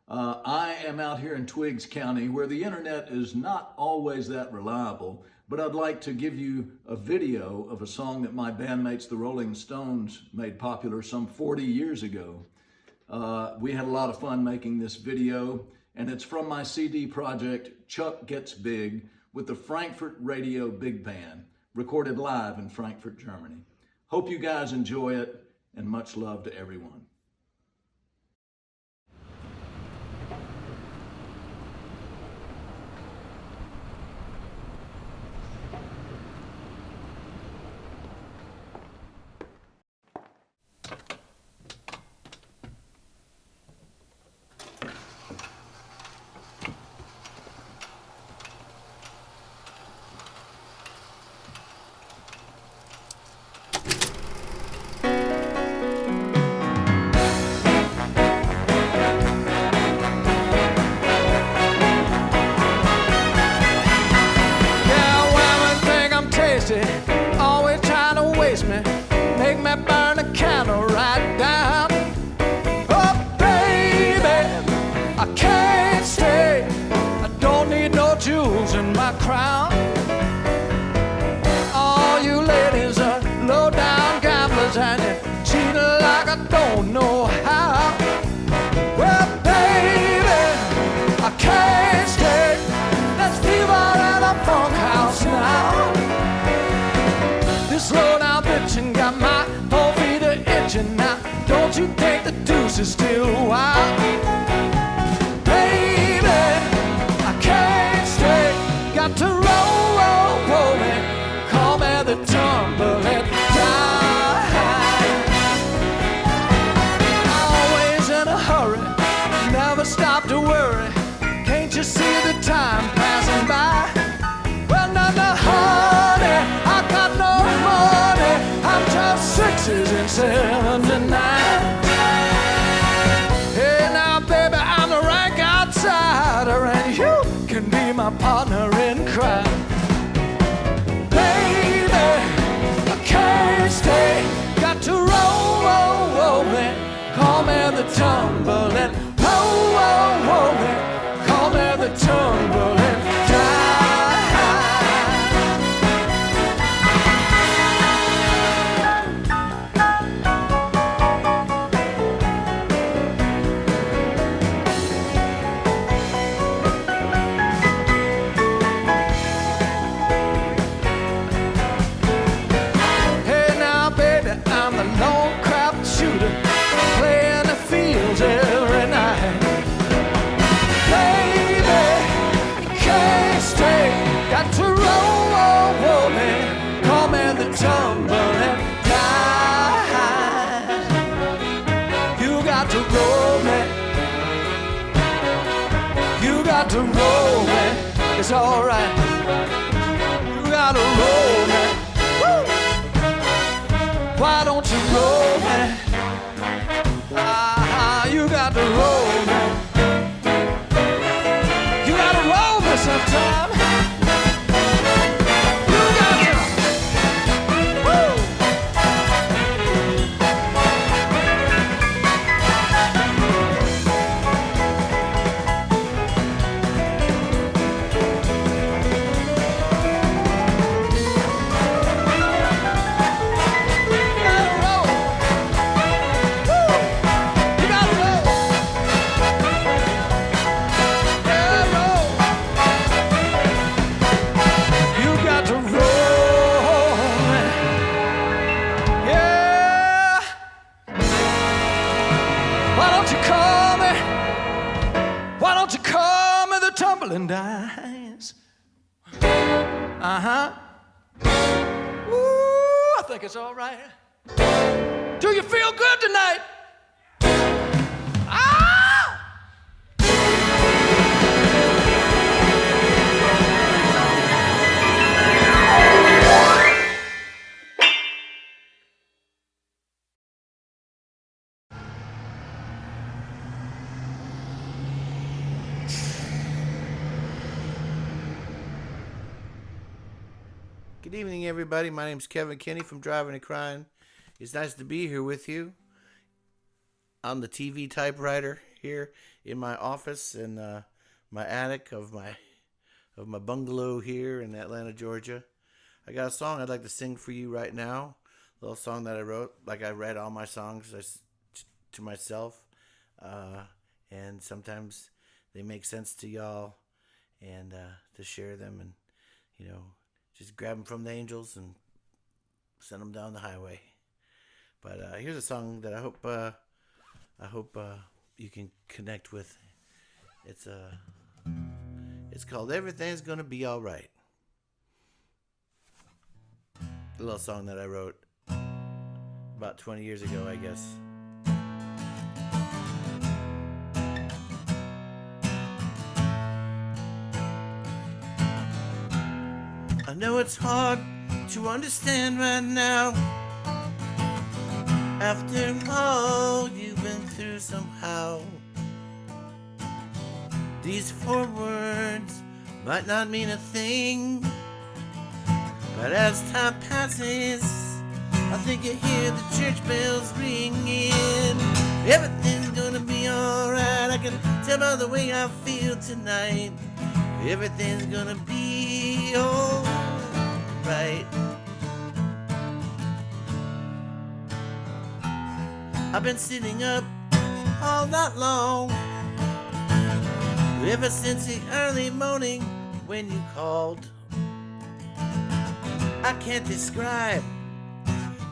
I am out here in Twiggs County where the internet is not always that reliable, but I'd like to give you a video of a song that my bandmates, the Rolling Stones, made popular some 40 years ago. We had a lot of fun making this video, and it's from my CD project, Chuck Gets Big, with the Frankfurt Radio Big Band, recorded live in Frankfurt, Germany. Hope you guys enjoy it, and much love to everyone. Jewels in my crown. All you ladies are low-down gamblers and you cheat like I don't know how. Well, baby, I can't stay. Let's fever in a funk house now. This low-down bitchin' got my whole feet itching now. Don't you think the deuce is still wild? Baby, I can't. Got to roll, roll, roll me, call me the tumbling tide. Always in a hurry, never stop to worry. Can't you see the time passing by? Well, no, honey, I got no money. I'm just sixes and 79. Hey, now, baby, I'm the rank outsider, and you can be my partner in crime. Baby, I can't stay. Got to roll, roll, roll me. Call me the tumbling. Roll, roll, roll me. Call me the tumbling tide. Every night, baby, can't stay. Got to roll, roll, roll me. Call me the tumbling tide. You got to roll me. You got to roll me. It's all right. You got to roll me. Woo! Why don't you roll me? You got to roll me. You got to roll me sometime. You got to. Woo! think it's all right. Do you feel good tonight? Good evening, everybody. My name's Kevn Kinney from Driving and Crying. It's nice to be here with you on the TV typewriter here in my office in my attic of my bungalow here in Atlanta, Georgia. I got a song I'd like to sing for you right now. A little song that I wrote, like I read all my songs to myself, and sometimes they make sense to y'all, and to share them, and just grab them from the angels and send them down the highway. But here's a song that I hope you can connect with. It's called "Everything's Gonna Be All Right." A little song that I wrote about 20 years ago, I guess. I know it's hard to understand right now, after all you've been through somehow. These 4 words might not mean a thing, but as time passes, I think you hear the church bells ringing. Everything's gonna be alright, I can tell by the way I feel tonight. Everything's gonna be alright. I've been sitting up all night long, ever since the early morning when you called. I can't describe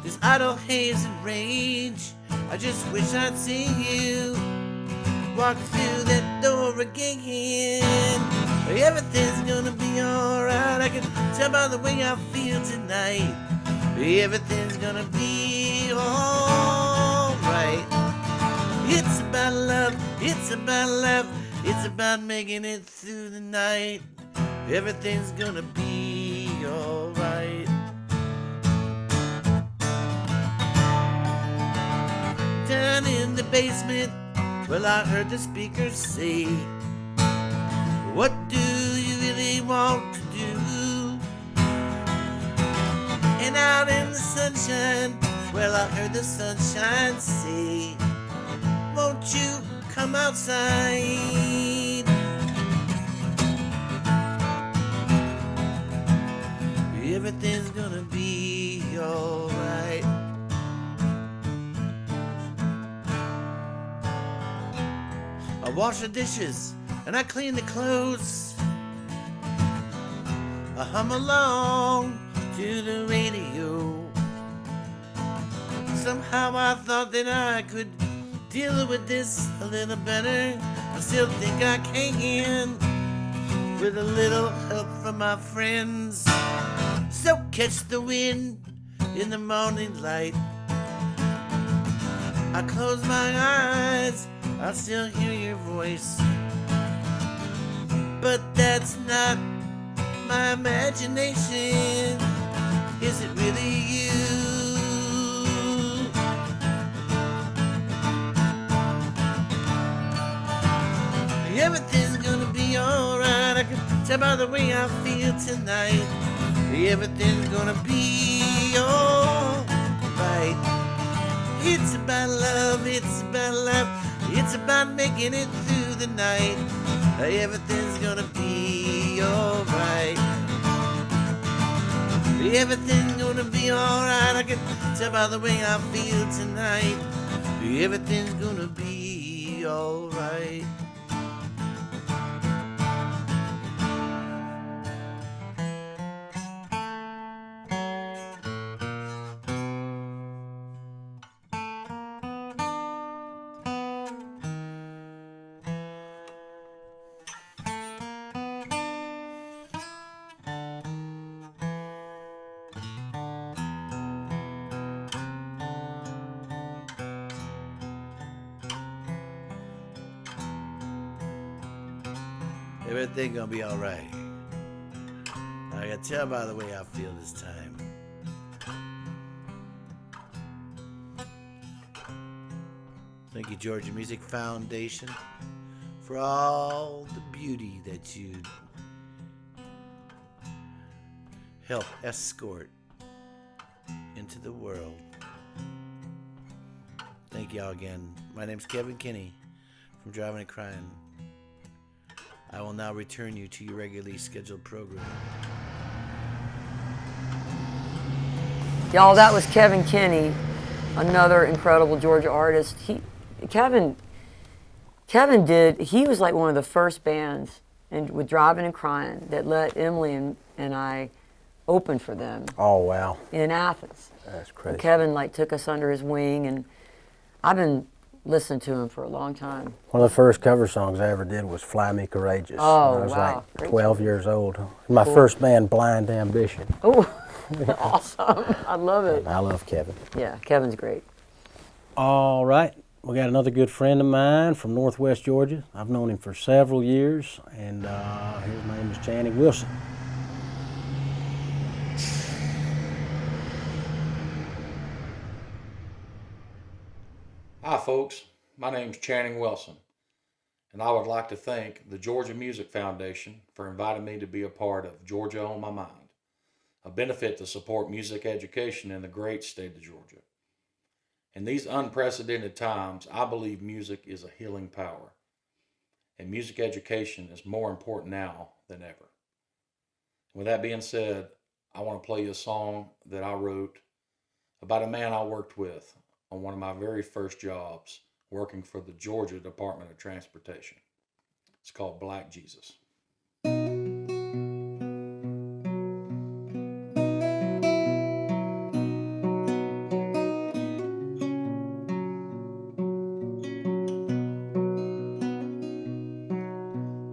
this idle haze and rage. I just wish I'd seen you walk through that door again. Everything's gonna be alright, I can tell by the way I feel tonight. Everything's gonna be alright. It's about love, it's about love, it's about making it through the night. Everything's gonna be alright. Down in the basement, well, I heard the speakers say, what do you really want to do? And out in the sunshine, well, I heard the sunshine say, won't you come outside? Everything's gonna be alright. I wash the dishes and I clean the clothes. I hum along to the radio. Somehow I thought that I could deal with this a little better. I still think I can, with a little help from my friends. So catch the wind in the morning light. I close my eyes, I still hear your voice. But that's not my imagination. Is it really you? Everything's gonna be alright, I can tell by the way I feel tonight. Everything's gonna be alright. It's about love, it's about love, it's about making it through the night. Everything's gonna be alright. Everything's gonna be alright, I can tell by the way I feel tonight. Everything's gonna be alright. Everything gonna be all right. I can tell by the way I feel this time. Thank you, Georgia Music Foundation, for all the beauty that you help escort into the world. Thank y'all again. My name's Kevn Kinney from Driving and Crying. I will now return you to your regularly scheduled program. Y'all, that was Kevn Kinney, another incredible Georgia artist. Kevn was like one of the first bands with Driving and Crying that let Emily and I open for them. Oh, wow. In Athens. That's crazy. Kevn like took us under his wing, and I've been listening to him for a long time. One of the first cover songs I ever did was Fly Me Courageous. Oh, I was wow. like 12 years old. My Cool. first band, Blind Ambition. Oh, awesome. I love it. I love Kevn. Yeah, Kevin's great. All right. We got another good friend of mine from Northwest Georgia. I've known him for several years, and his name is Channing Wilson. Hi folks, my name's Channing Wilson, and I would like to thank the Georgia Music Foundation for inviting me to be a part of Georgia on My Mind, a benefit to support music education in the great state of Georgia. In these unprecedented times, I believe music is a healing power, and music education is more important now than ever. With that being said, I want to play you a song that I wrote about a man I worked with on one of my very first jobs working for the Georgia Department of Transportation. It's called Black Jesus.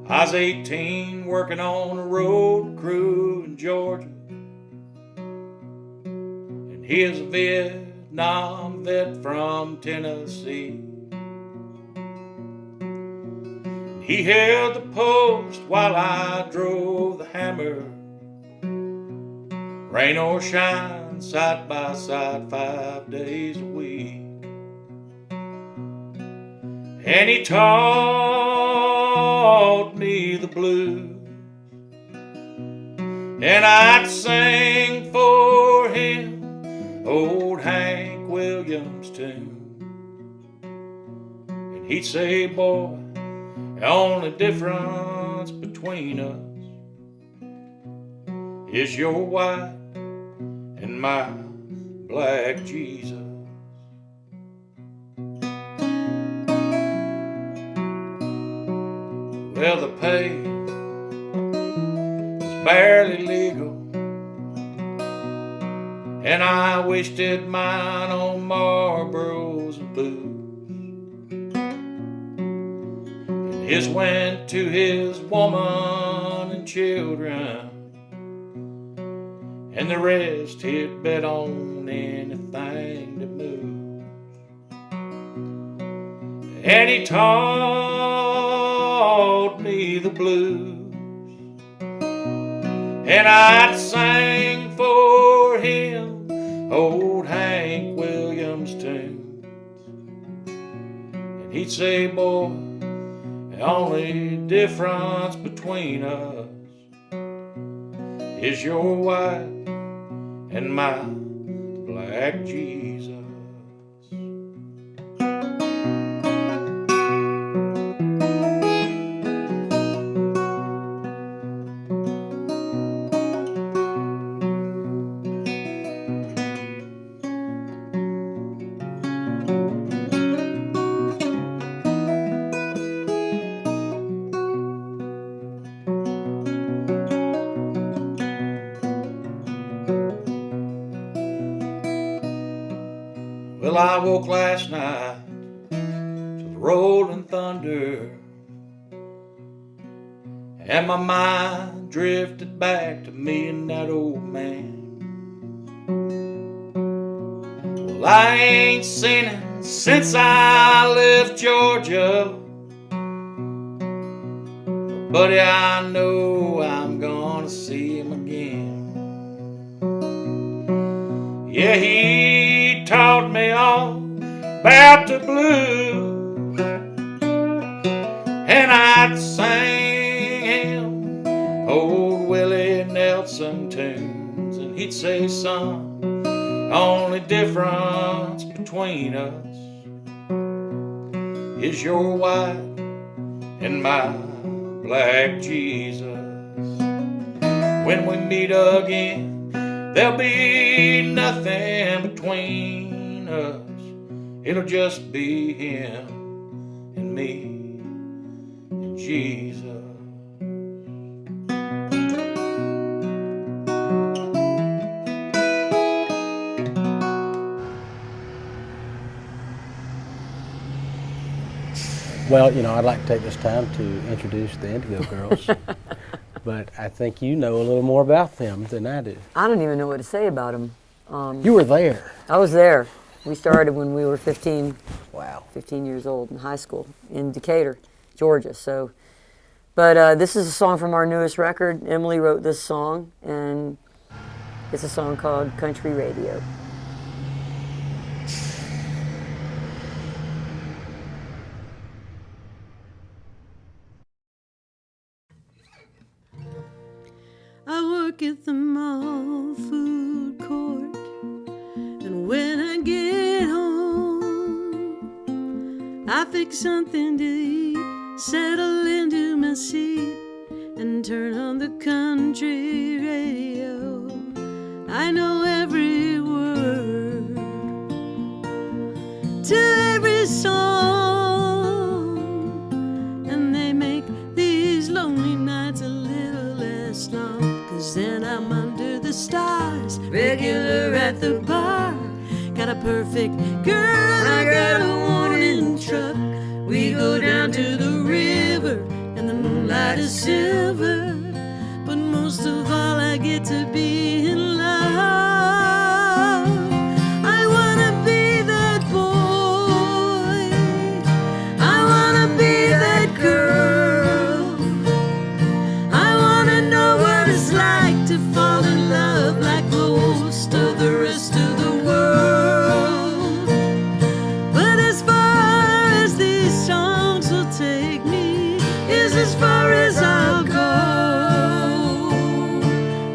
I was 18 working on a road crew in Georgia, and he is a Vietnam vet from Tennessee. He held the post while I drove the Hammer, rain or shine, side by side, 5 days a week. And he taught me the blues, and I'd sing for him old Hank Williams tune. And he'd say, boy, the only difference between us is your white and my black Jesus. Well, the pay was barely legal, and I wasted mine on Marlboros and booze. And his went to his woman and children, and the rest he'd bet on anything to move. And he taught me the blues, and I'd sing for him old Hank Williams tunes. And he'd say, boy, the only difference between us is your white and my black Jesus. Well, I woke last night to the rolling thunder, and my mind drifted back to me and that old man. Well, I ain't seen him since I left Georgia, buddy, I know I'm gonna see him again. Yeah, he taught me all about the blues, and I'd sing him old Willie Nelson tunes, and he'd say, son, only difference between us is your white and my black Jesus. When we meet again, there'll be nothing between us. It'll just be him and me and Jesus. Well, you know, I'd like to take this time to introduce the Indigo Girls, but I think you know a little more about them than I do. I don't even know what to say about them. You were there. I was there. We started when we were 15. Wow. 15 years old in high school in Decatur, Georgia. So, but this is a song from our newest record. Emily wrote this song, and it's a song called Country Radio. I work at the mall food court, and when I get home, I fix something to eat, settle into my seat, and turn on the country radio. I know every word to every song, and they make these lonely nights a little less long. 'Cause then I'm under the stars, regular at the bar. Got a perfect girl, I got a warning truck. We go down to the river, and the moonlight is silver. But most of all, I get to be in love. I wanna be that boy, I wanna be that girl. I wanna know what it's like to fall in love like most of the rest of the world. But as far as these songs will take me is as far as I'll go.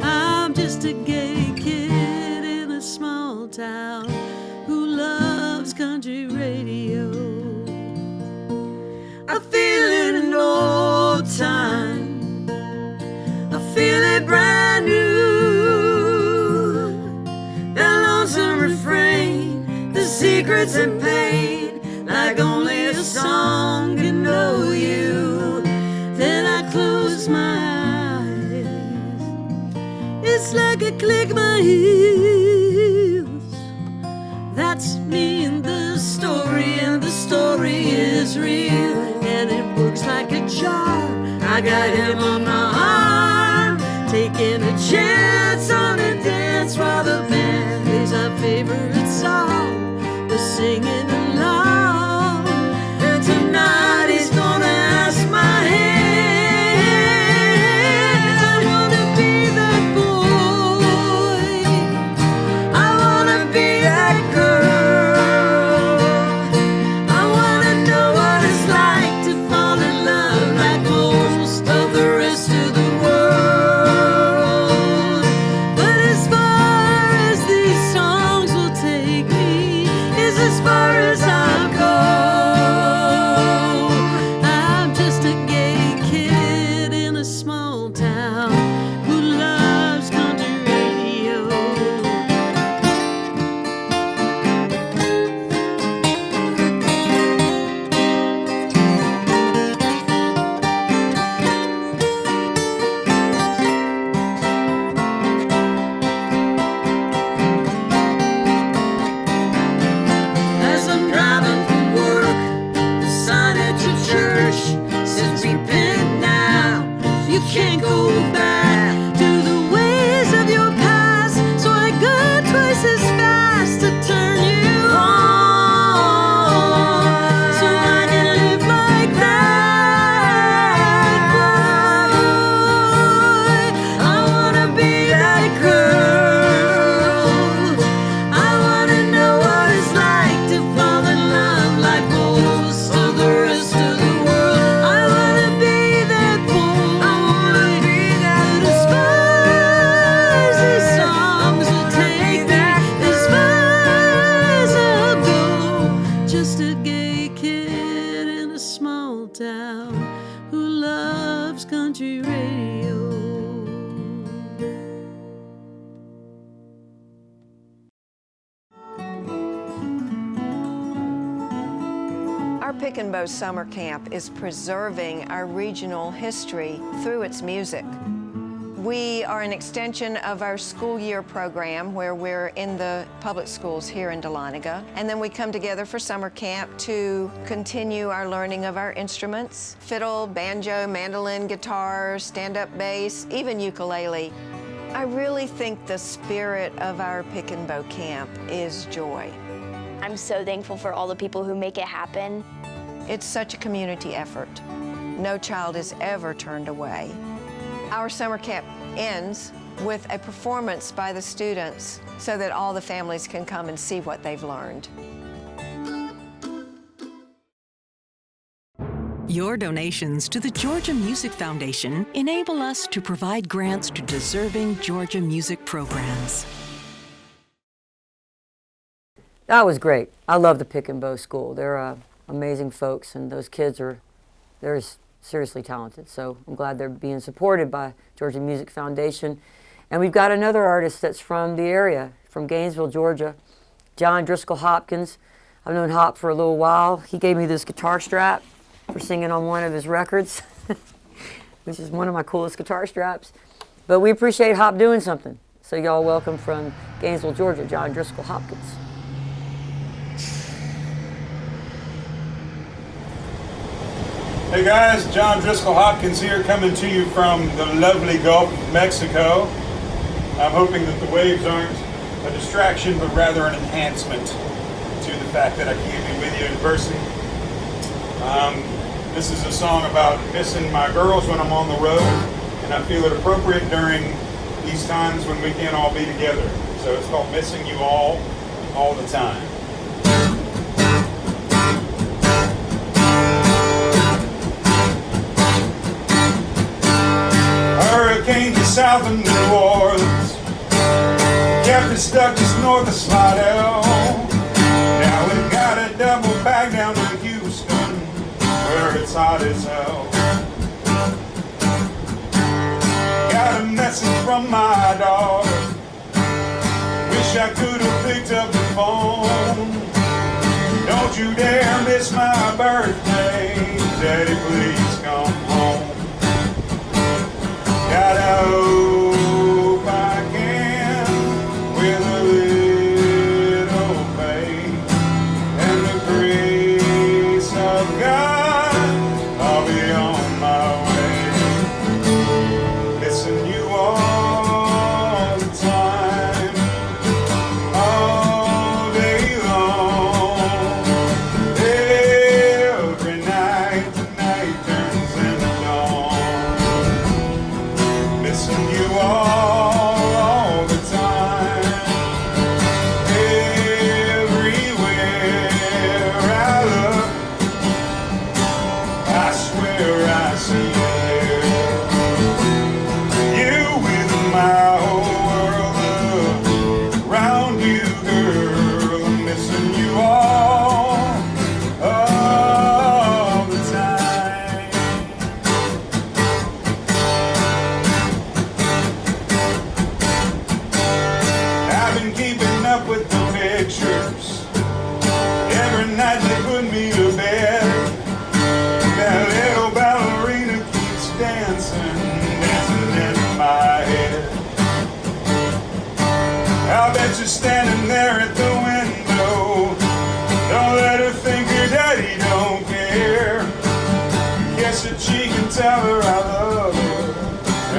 I'm just a gay kid in a small town who loves country radio. I feel it in old time, I feel it brand new. That lonesome refrain, the secrets and pain, like only a song can know you. Then I close my eyes, it's like I click my heels. That's me in the story, and the story is real, and it works like a charm. I got him on my arm, taking a chance on a dance while the band plays our favorite song. We're singing along, and tonight he's gonna ask my hand. I wanna be that boy, I wanna be that girl. I wanna know what it's like to fall in love like most of the rest of the world. But as far as these songs will take me is as far as Pick and Bow Summer Camp is preserving our regional history through its music. We are an extension of our school year program where we're in the public schools here in Dahlonega. And then we come together for summer camp to continue our learning of our instruments: fiddle, banjo, mandolin, guitar, stand-up bass, even ukulele. I really think the spirit of our Pick and Bow camp is joy. I'm so thankful for all the people who make it happen. It's such a community effort. No child is ever turned away. Our summer camp ends with a performance by the students so that all the families can come and see what they've learned. Your donations to the Georgia Music Foundation enable us to provide grants to deserving Georgia music programs. That was great. I love the Pick and Bow School. They're amazing folks, and those kids they're seriously talented. So I'm glad they're being supported by Georgia Music Foundation. And we've got another artist that's from the area, from Gainesville, Georgia, Driskell Hopkins. I've known Hop for a little while. He gave me this guitar strap for singing on one of his records, which is one of my coolest guitar straps. But we appreciate Hop doing something. So y'all welcome from Gainesville, Georgia, Driskell Hopkins. Hey guys, Driskell Hopkins here, coming to you from the lovely Gulf of Mexico. I'm hoping that the waves aren't a distraction, but rather an enhancement to the fact that I can't be with you in person. This is a song about missing my girls when I'm on the road, and I feel it appropriate during these times when we can't all be together. So it's called Missing You All the Time. Hurricane just south of New Orleans, kept us stuck just north of Slidell. Now we got a double back down to Houston, where it's hot as hell. Got a message from my daughter, wish I could have picked up the phone. Don't you dare miss my birthday, Daddy, please come home. Gotta hope I can, with a little faith and the grace of God, I'll be on my way. Missing you all the time, all day long. Every night, the night turns into dawn. Missing you all the time, everywhere I look, I swear I see you there. You with my whole world around you, girl. I'm missing you all the time. I've been keeping up with the pictures. Every night they put me to bed. That little ballerina keeps dancing in my head. I'll bet you're standing there at the window. Don't let her think her daddy don't care. Kiss her cheek and tell her I love her,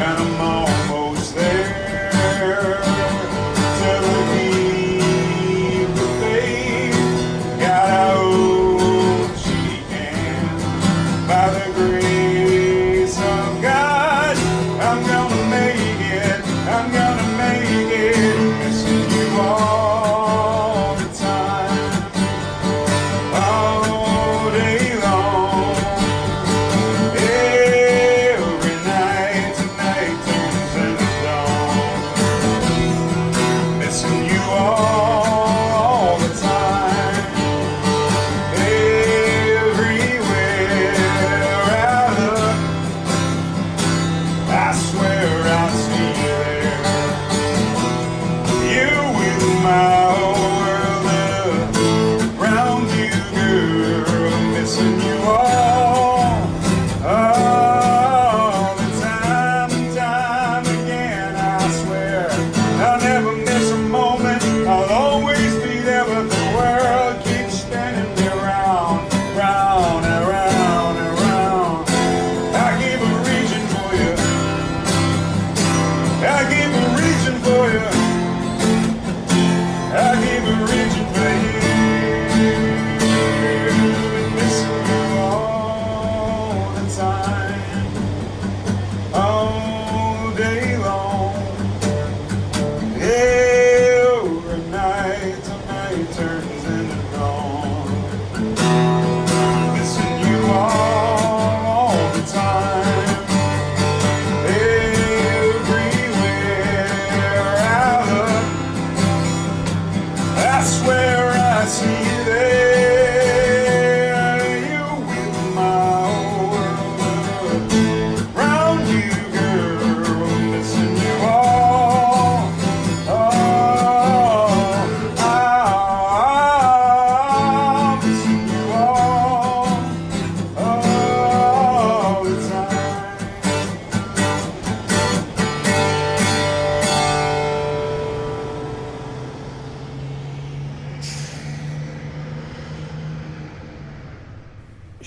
and I'm almost there. Tell her keep the faith, gotta hope she can. By the grace of God, I'm gonna make it, I'm gonna make it. Missing you all the time, all day long.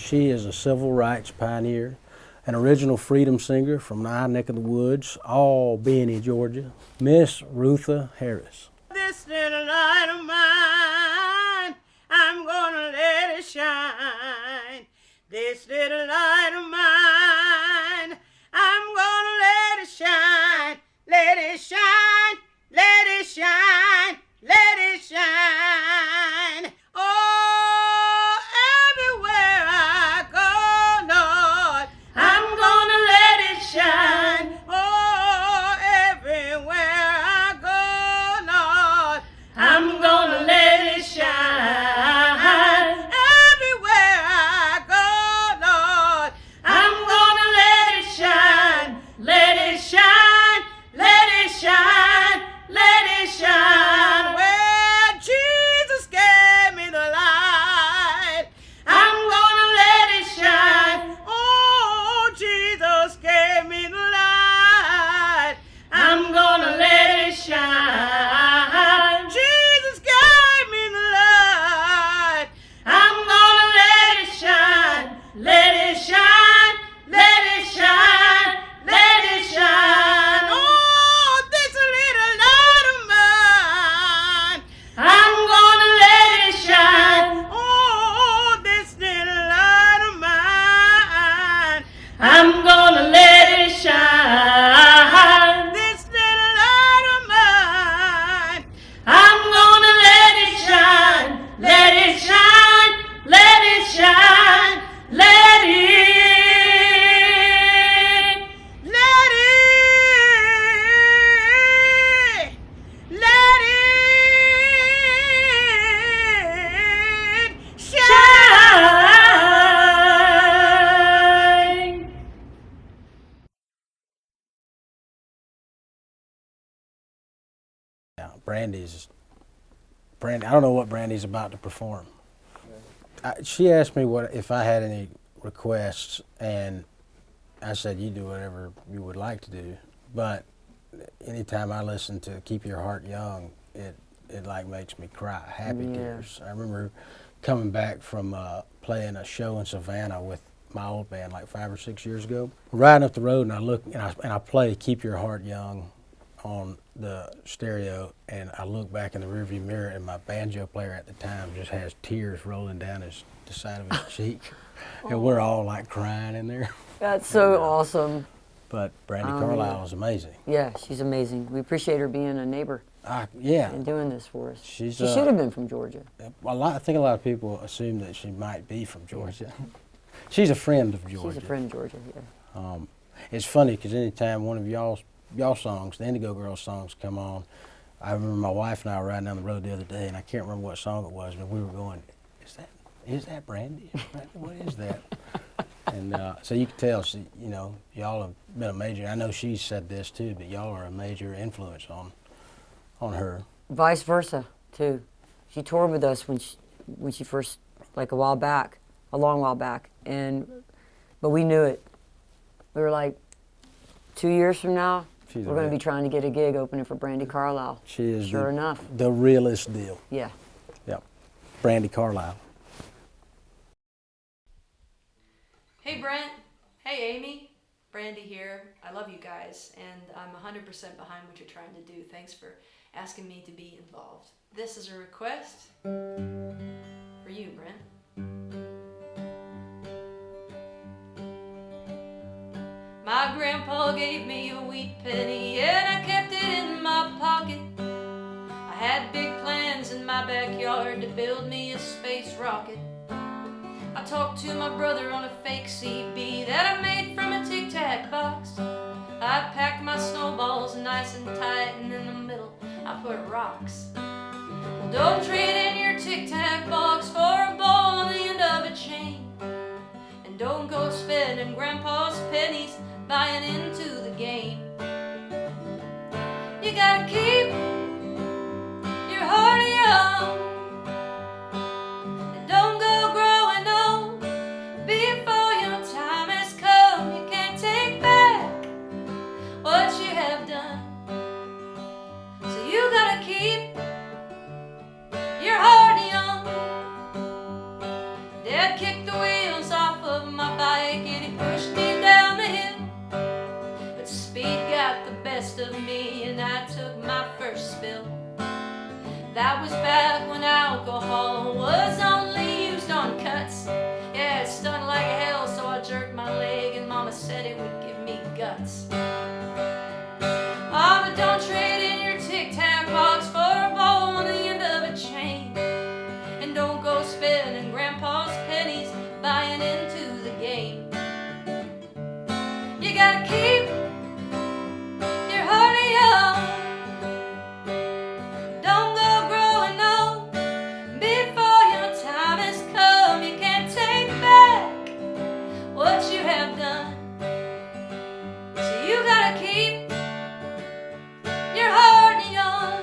She is a civil rights pioneer, an original freedom singer from my neck of the woods, Albany, Georgia, Miss Rutha Harris. This little light of mine, I'm gonna let it shine. This little light of mine, I'm gonna let it shine. Let it shine, let it shine, let it shine. Oh, everywhere I go, Lord, I'm gonna let it shine. Oh, everywhere I go, Lord, I'm gonna let it shine. Everywhere I go, Lord, I'm gonna let it shine. Let it shine, let it shine, let it shine. Well, Jesus gave me the light. I'm gonna let it shine. Oh, Jesus gave me the light. I'm gonna let it shine. Jesus gave me the light. I'm gonna let it shine. Let it shine. Let it shine. Let it shine. Oh, this little light of mine, I'm gonna let it shine. Oh, this little light of mine, I'm gonna let it shine. This little light of mine, I'm gonna let it shine. Let it shine. Let it shine. Let it. Let it. Let it shine. Now, Brandi, I don't know what Brandy's about to perform. She asked me if I had any requests, and I said, you do whatever you would like to do. But anytime I listen to Keep Your Heart Young, it like makes me cry, happy tears. I remember coming back from playing a show in Savannah with my old band like 5 or 6 years ago. Riding up the road, and I look and I play Keep Your Heart Young on the stereo, and I look back in the rearview mirror, and my banjo player at the time just has tears rolling down the side of his cheek, and we're all like crying in there. That's so awesome. But Brandi Carlile is amazing. Yeah, she's amazing. We appreciate her being a neighbor. Yeah. And doing this for us. She should have been from Georgia. I think a lot of people assume that she might be from Georgia. She's a friend of Georgia. She's a friend of Georgia, yeah. It's funny because anytime one of y'all songs, the Indigo Girls songs, come on, I remember my wife and I were riding down the road the other day, and I can't remember what song it was, but we were going, is that Brandi? What is that? And so you can tell, y'all have been a major, I know she's said this too, but y'all are a major influence on her. Vice versa, too. She toured with us when she first, like a long while back, but we knew it. We were like, 2 years from now, we're going to be trying to get a gig opening for Brandi Carlile. She is sure enough the realest deal. Yeah. Yep. Brandi Carlile. Hey Brent, hey Amy, Brandi here. I love you guys, and I'm 100% behind what you're trying to do. Thanks for asking me to be involved. This is a request for you, Brent. My grandpa gave me a wheat penny and I kept it in my pocket. I had big plans in my backyard to build me a space rocket. I talked to my brother on a fake CB that I made from a Tic Tac box. I packed my snowballs nice and tight, and in the middle I put rocks. Well, don't trade in your Tic Tac box for a ball on the end of a chain. And don't go spending Grandpa's pennies buying into the game. You gotta keep your heart young. And don't go growing old before your time has come. You can't take back what you have done. So you gotta keep your heart young. Dad kicked the wheels off That was back when alcohol was only used on cuts. Yeah, it stung like hell, so I jerked my leg, and Mama said it would give me guts. Ah, but don't trade in your tic-tac box for a bowl on the end of a chain. And don't go spending Grandpa's pennies buying into the game. You gotta keep your heart young. Don't go growing old before your time has come. You can't take back what you have done. So you gotta keep your heart young.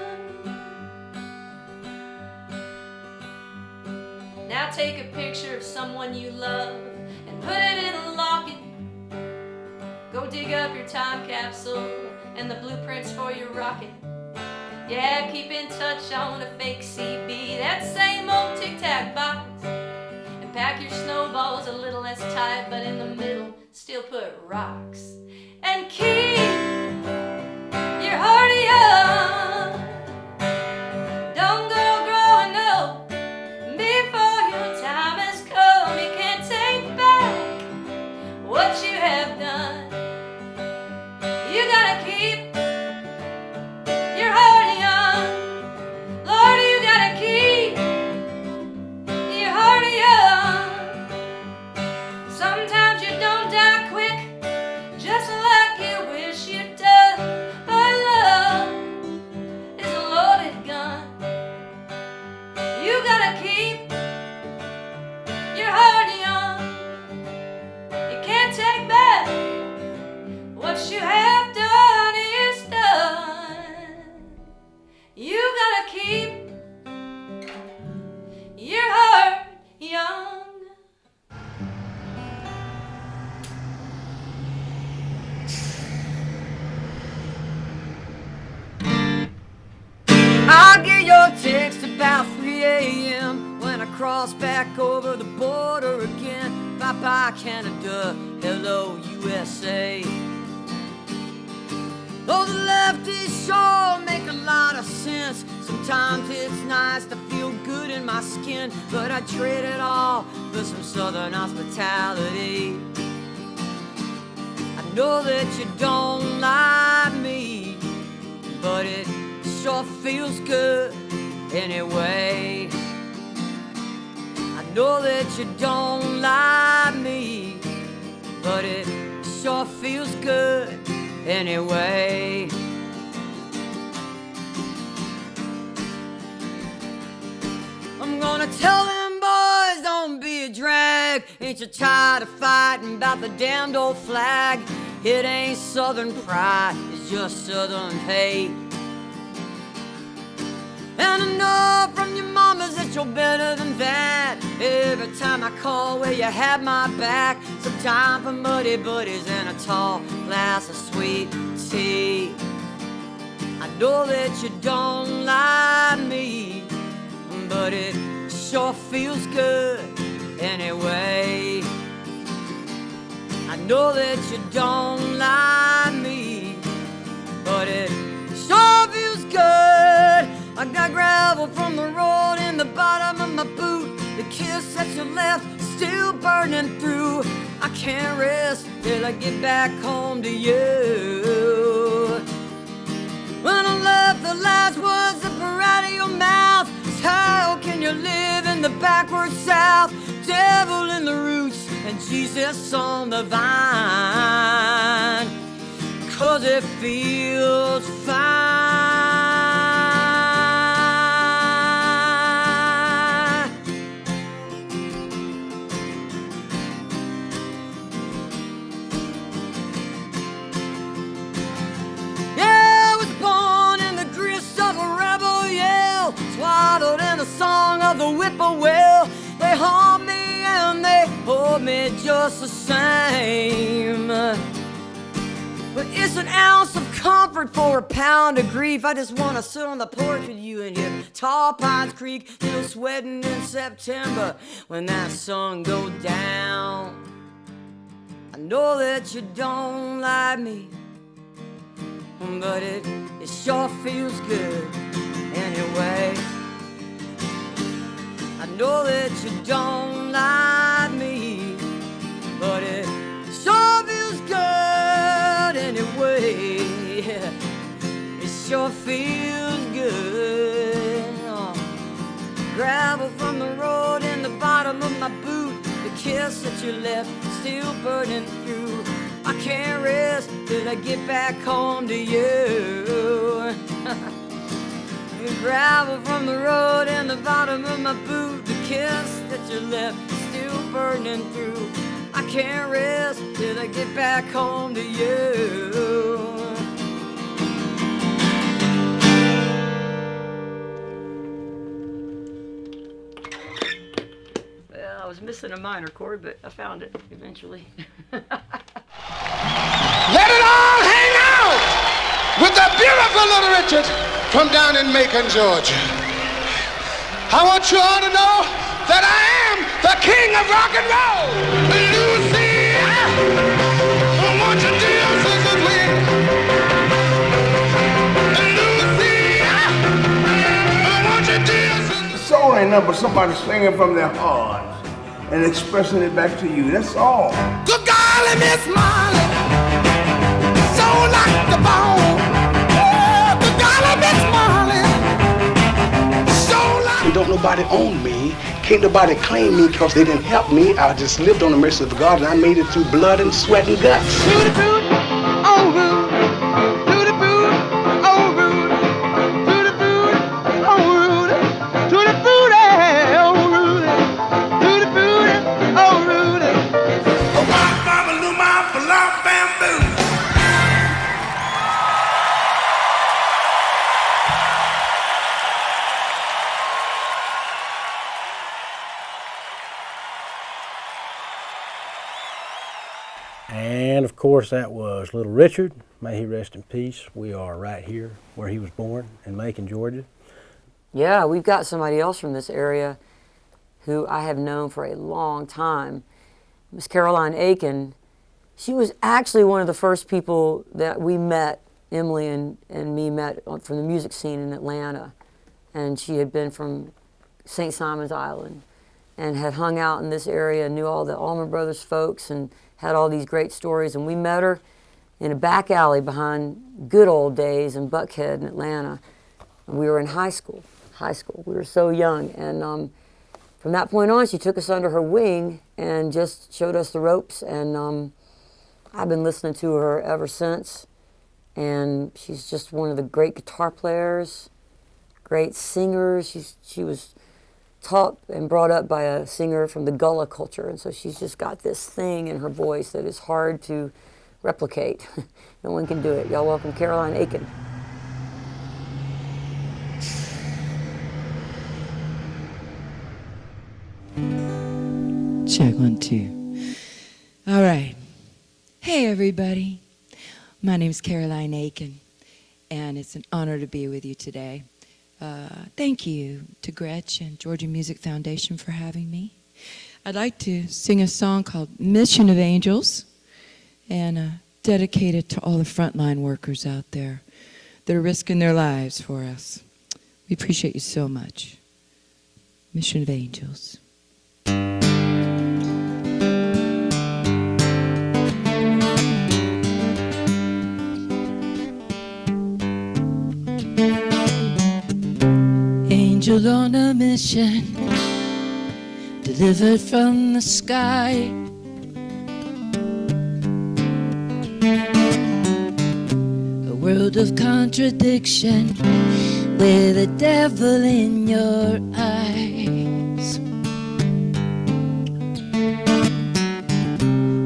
Now take a picture of someone you love and put it in a locket. Go dig up your time capsule and the blueprints for your rocket. Yeah, keep in touch on a fake CB, that same old tic-tac box. And pack your snowballs a little less tight, but in the middle, still put rocks. And keep your heart young. Don't go growing old before your time has come. You can't take back what you have done. You gotta keep your heart young. Lord, you gotta keep your heart young. Sometimes you don't die quick, just like you wish you'd done. But love is a loaded gun. You gotta keep your heart young. You can't take back what you have done is done. You gotta keep your heart young. I'll get your text about 3 a.m. when I cross back over the border again. Bye-bye Canada, hello USA. Oh, the lefties sure make a lot of sense. Sometimes it's nice to feel good in my skin, but I trade it all for some southern hospitality. I know that you don't like me, but it sure feels good anyway. I know that you don't like me, but it sure feels good anyway. I'm gonna tell them boys don't be a drag. Ain't you tired of fighting about the damned old flag? It ain't southern pride, it's just southern hate. And I know from your mamas that you're better than that. Every time I call, well, you have my back. Some time for muddy buddies and a tall glass of sweet tea. I know that you don't like me, but it sure feels good anyway. I know that you don't like me, but it sure feels good. I got gravel from the road in the bottom of my boot. The kiss that you left still burning through. I can't rest till I get back home to you. When I left, the last words that were out of your mouth is, how can you live in the backward South? Devil in the roots and Jesus on the vine, 'cause it feels fine. Swaddled in the song of the whippoorwill. They haunt me and they hold me just the same. But it's an ounce of comfort for a pound of grief. I just want to sit on the porch with you and hear Tall Pines Creek, still sweating in September when that sun goes down. I know that you don't like me, but it sure feels good anyway. know that you don't like me, but it sure feels good anyway. It sure feels good. Gravel from the road in the bottom of my boot, the kiss that you left still burning through. I can't rest till I get back home to you. Gravel from the road in the bottom of my boot, the kiss that you left still burning through. I can't rest till I get back home to you. Well, I was missing a minor chord, but I found it eventually. Let it all hang out with the beautiful little Richard from down in Macon, Georgia. I want you all to know that I am the king of rock and roll. Lucy, I want you to dance with me. Lucy, I want you to dance with me. Soul ain't nothing but somebody singing from their heart and expressing it back to you. That's all. Good golly, Miss Molly, soul like the bone. Good golly, Miss Molly, soul like. Don't nobody own me. Can't nobody claim me because they didn't help me. I just lived on the mercy of God and I made it through blood and sweat and guts. Tutti fruit, oh rude. Tutti fruit, oh rude. Tutti fruit, oh rude. Tutti fruit, oh rude. Tutti fruit, oh rude. Oh my mama, luma, blah, bamboo. And of course that was Little Richard. May he rest in peace. We are right here where he was born in Macon, Georgia. Yeah, we've got somebody else from this area who I have known for a long time. Miss Caroline Aiken. She was actually one of the first people that we met, Emily and me met from the music scene in Atlanta. And she had been from St. Simon's Island and had hung out in this area, knew all the Allman Brothers folks and had all these great stories. And we met her in a back alley behind good old days in Buckhead in Atlanta. And we were in high school. We were so young. And from that point on, she took us under her wing and just showed us the ropes. And I've been listening to her ever since. And she's just one of the great guitar players, great singers. She was taught and brought up by a singer from the Gullah culture, and so she's just got this thing in her voice that is hard to replicate. No one can do it. Y'all welcome Caroline Aiken. Check 1, 2. All right. Hey, everybody. My name's Caroline Aiken, and it's an honor to be with you today. Thank you to Gretsch and Georgia Music Foundation for having me. I'd like to sing a song called Mission of Angels and dedicate it to all the frontline workers out there that are risking their lives for us. We appreciate you so much. Mission of Angels. Angel on a mission, delivered from the sky. A world of contradiction, with the devil in your eyes.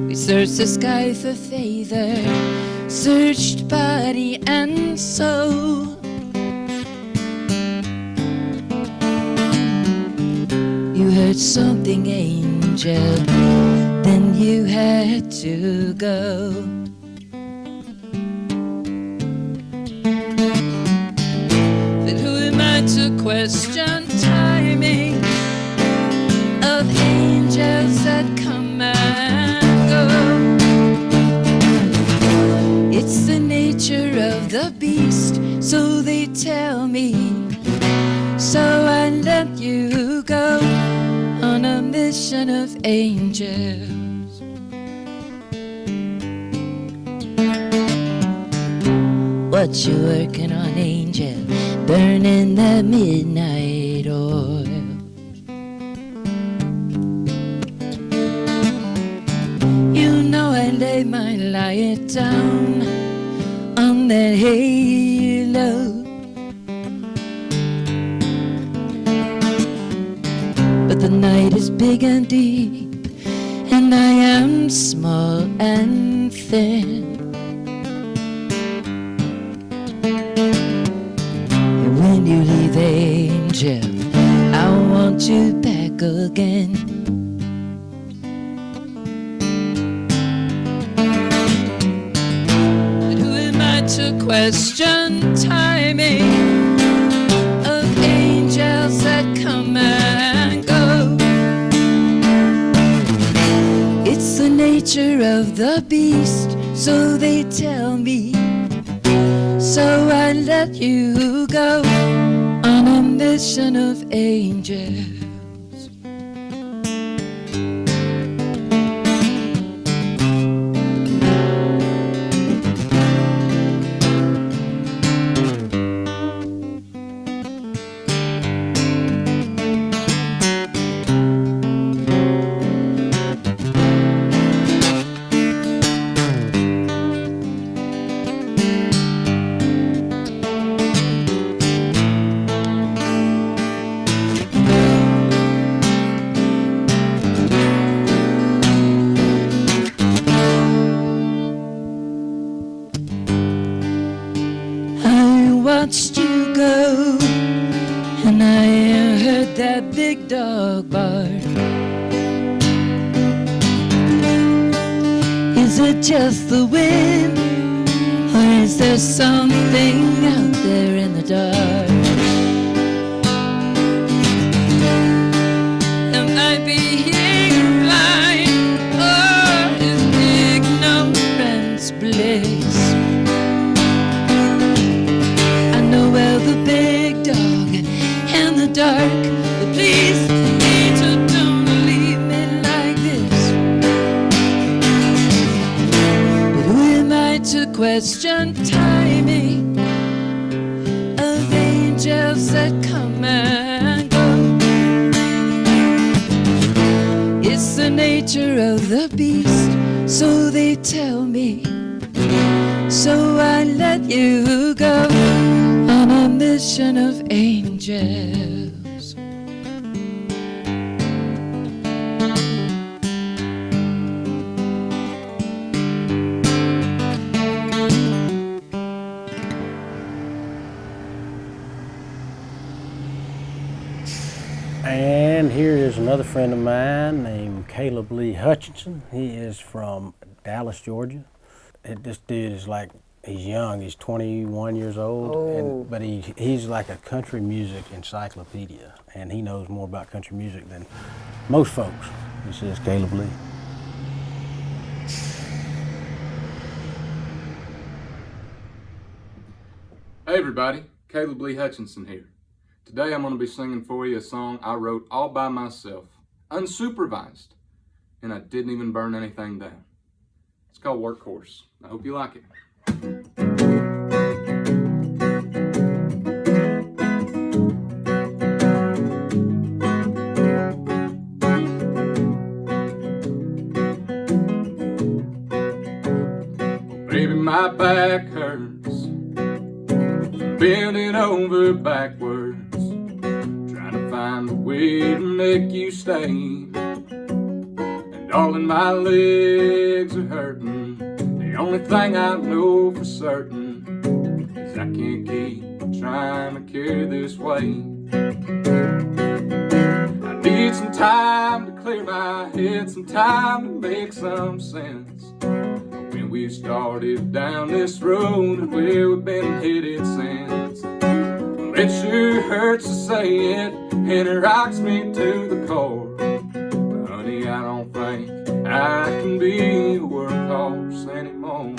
We searched the sky for favor, searched body and soul. You heard something, angel, then you had to go. But who am I to question timing of angels that come and go? It's the nature of the beast, so they tell me, so I let you go. mission of angels. What you working on, angel? Burning that midnight oil. You know I lay my lyre down on that halo. But the night is big and deep, and I am small and thin. And when you leave, angel, I want you back again. But who am I to question timing of angels that come and go? It's the nature of the beast, so they tell me. So I let you go on a mission of angels. Watched you go, and I heard that big dog bark. Is it just the wind, or is there something out there in the dark? Am I being blind, or is ignorance bliss? The big dog and the dark, but please, angel, don't leave me like this. But who am I to question timing of angels that come and go? It's the nature of the beast, so they tell me. So I let you go on a mission of angels. And here is another friend of mine named Caleb Lee Hutchinson. He is from Dallas, Georgia. This dude is like, he's young, he's 21 years old, but he's like a country music encyclopedia, and he knows more about country music than most folks. This is Caleb Lee. Hey everybody, Caleb Lee Hutchinson here. Today I'm going to be singing for you a song I wrote all by myself, unsupervised, and I didn't even burn anything down. It's called Workhorse. I hope you like it. Baby, my back hurts, bending over backwards, trying to find a way to make you stay. And darling, my legs are hurting. The only thing I know for certain is I can't keep trying to carry this weight. I need some time to clear my head, some time to make some sense. When we started down this road and where we've been headed since. Well, it sure hurts to say it, and it rocks me to the core. But honey, I don't think I can be a workhorse anymore.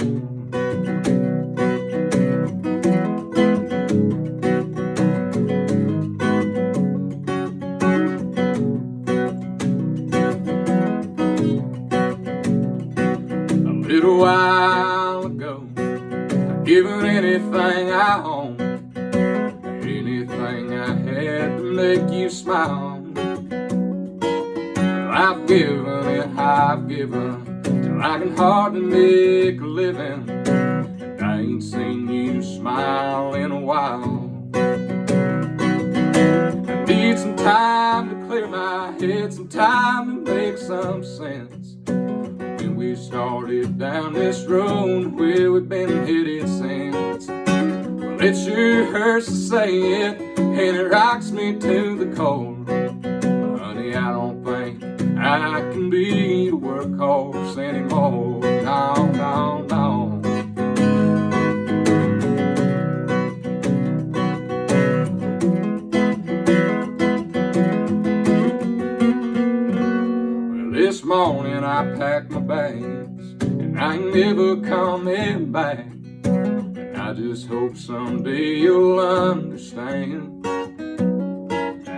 little while ago. I'd given anything I own, anything I had to make you smile. I've given till I can hardly make a living, and I ain't seen you smile in a while. I need some time to clear my head, some time to make some sense. When we started down this road where we've been headed since, well, it sure hurts to say it, and it rocks me to the core. Honey, I don't think I can be a workhorse anymore. No, no, no. Well, this morning I packed my bags, and I ain't never coming back. And I just hope someday you'll understand.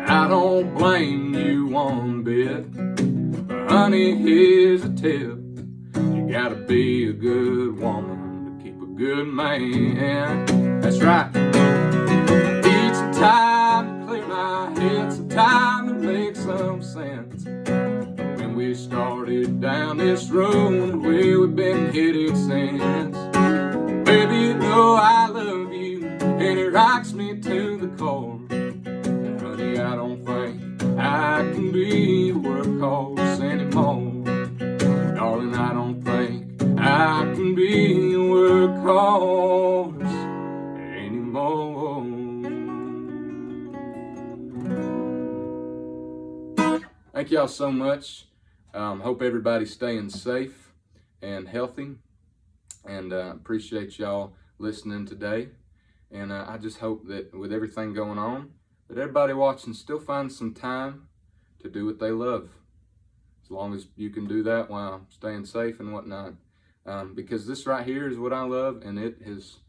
I don't blame you one bit. Honey, here's a tip. You gotta be a good woman to keep a good man. That's right. I need some time to clear my head, some time to make some sense. When we started down this road where we've been headed since. Baby, you know I love you, and it rocks me to the core. Honey, I don't think I can be a workhorse anymore. Darling, I don't think I can be a workhorse anymore. Thank y'all so much. Hope everybody's staying safe and healthy, and appreciate y'all listening today. And I just hope that with everything going on, that everybody watching still finds some time to do what they love. As long as you can do that while staying safe and whatnot. Because this right here is what I love, and it has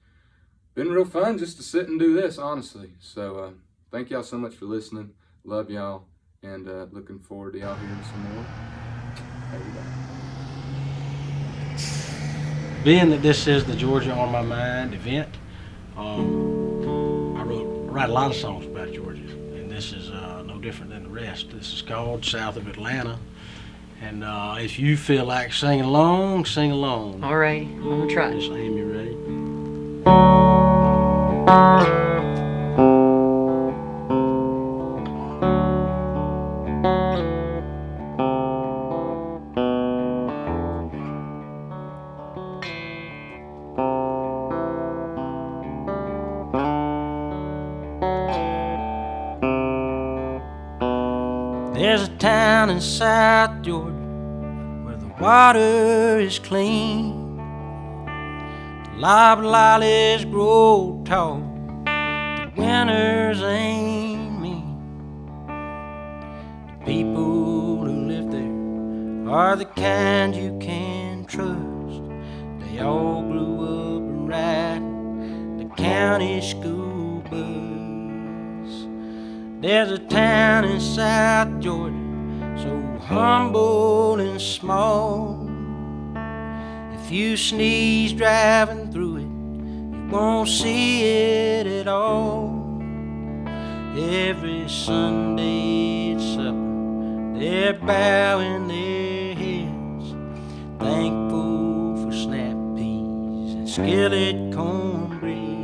been real fun just to sit and do this, honestly. So thank y'all so much for listening. Love y'all, and looking forward to y'all hearing some more. Being that this is the Georgia on My Mind event, I write a lot of songs about Georgia, and this is no different than the rest. This is called South of Atlanta, and if you feel like singing along, sing along. All right, I'm gonna try. Just aim, you ready? There's a town in South Georgia where the water is clean. The loblollies grow tall, the winters ain't mean. The people who live there are the kind you can trust. They all grew up riding the county school bus. There's a town in South Georgia so humble and small. If you sneeze driving through it, you won't see it at all. Every Sunday at supper, they're bowing their heads, thankful for snap peas and skillet cornbread.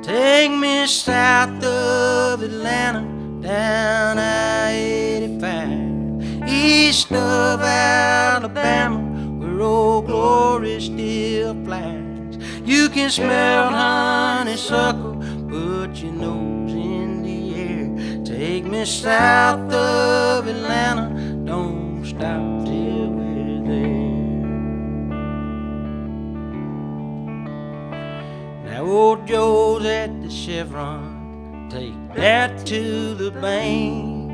Take me south of Atlanta, down I-85, east of Alabama, where Old Glory still flies. You can smell honeysuckle, put your nose in the air. Take me south of Atlanta, don't stop till we're there. Now old Joe's at the Chevron, take that to the bank.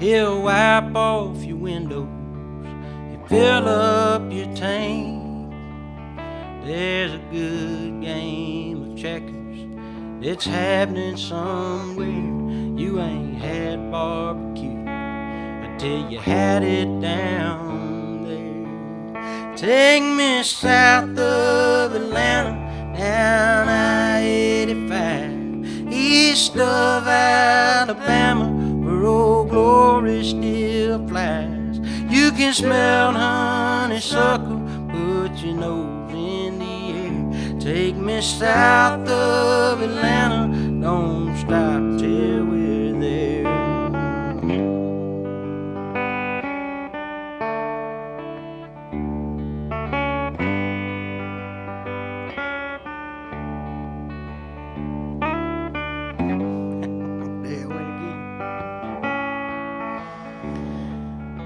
He'll wipe off your windows, he'll fill up your tank. There's a good game of checkers that's happening somewhere. You ain't had barbecue until you had it down there. Take me south of Atlanta, down I-85, east of Alabama, where old glory still flies. You can smell honeysuckle, put your nose in the air. Take me south of Atlanta, don't stop till we're there.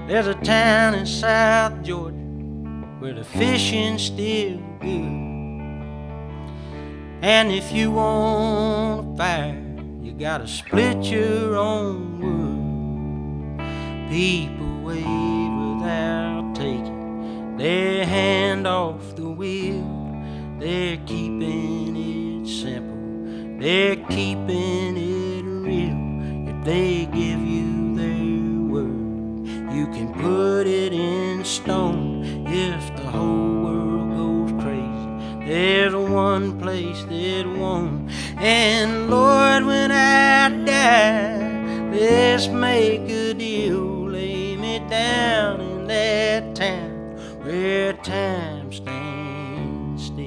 There's a town in South Georgia where the fishing's still good. And if you want a fire, you gotta split your own wood. People wave without taking their hand off the wheel. They're keeping it simple, they're keeping it real. If they give you their word, you can put it in stone. If the whole world goes crazy, there's one place that won't. And Lord, when I die, let's make a deal. Lay me down in that town where time stands still.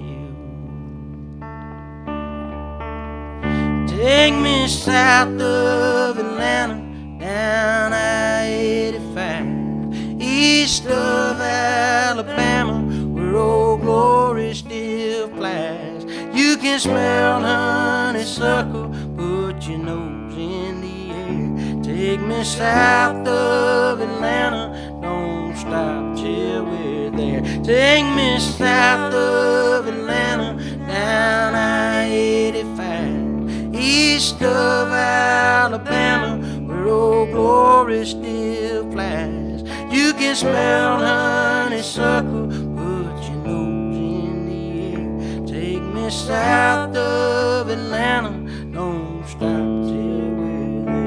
Take me south of Atlanta, down I-85, east of Alabama, where old glory still flies. You can smell honeysuckle, put your nose in the air. Take me south of Atlanta, don't stop till we're there. Take me south of Atlanta, down I-85, east of Alabama, where old glory still flies. You can smell honeysuckle, put your nose in the air. Take me south of Atlanta, don't stop till we're there.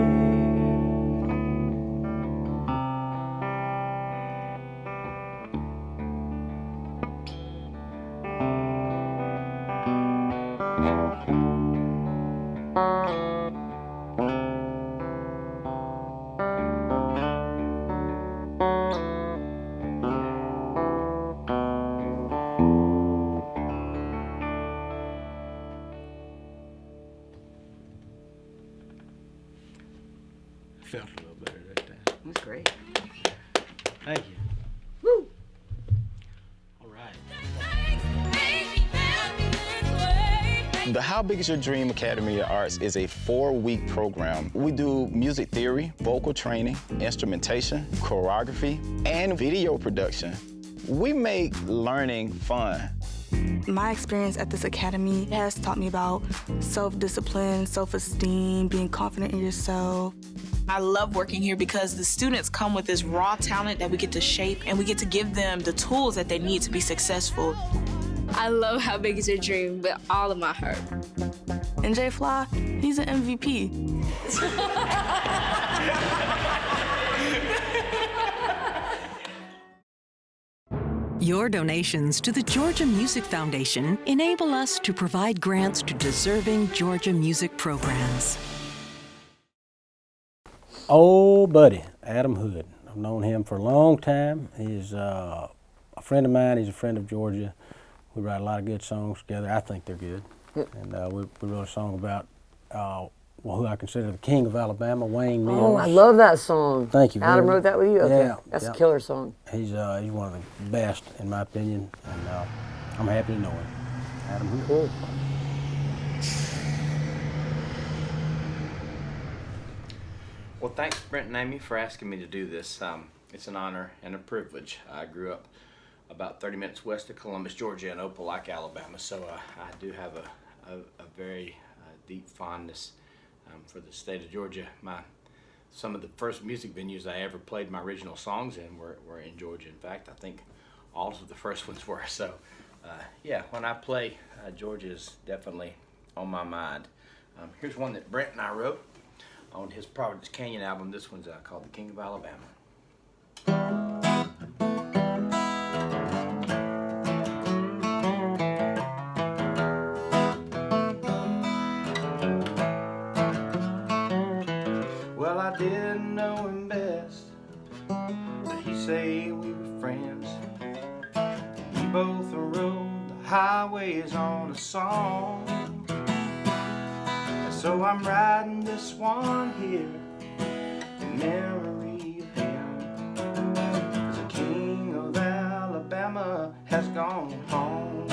Felt a little better that time. That's great. Thank you. Woo! All right. The How Big Is Your Dream Academy of Arts is a 4-week program. We do music theory, vocal training, instrumentation, choreography, and video production. We make learning fun. My experience at this academy has taught me about self-discipline, self-esteem, being confident in yourself. I love working here because the students come with this raw talent that we get to shape, and we get to give them the tools that they need to be successful. I love How Big Is Your Dream with all of my heart. And Jay Fly, he's an MVP. Your donations to the Georgia Music Foundation enable us to provide grants to deserving Georgia music programs. Old buddy, Adam Hood. I've known him for a long time. He's a friend of mine. He's a friend of Georgia. We write a lot of good songs together. I think they're good. And we wrote a song about who I consider the king of Alabama, Wayne Mills. Oh, I love that song. Thank you. Adam wrote that with you? Okay. Yeah. That's a killer song. He's one of the best, in my opinion, and I'm happy to know him. Adam Hood. Cool. Well, thanks, Brent and Amy, for asking me to do this. It's an honor and a privilege. I grew up about 30 minutes west of Columbus, Georgia, in Opelika, Alabama, so I do have a very deep fondness for the state of Georgia. Some of the first music venues I ever played my original songs in were in Georgia. In fact, I think all of the first ones were. So, yeah, when I play, Georgia is definitely on my mind. Here's one that Brent and I wrote on his Providence Canyon album. This one's called The King of Alabama. Well, I didn't know him best, but he say we were friends. We both rode the highways on a song. So I'm writing this one here in memory of him. The King of Alabama has gone home.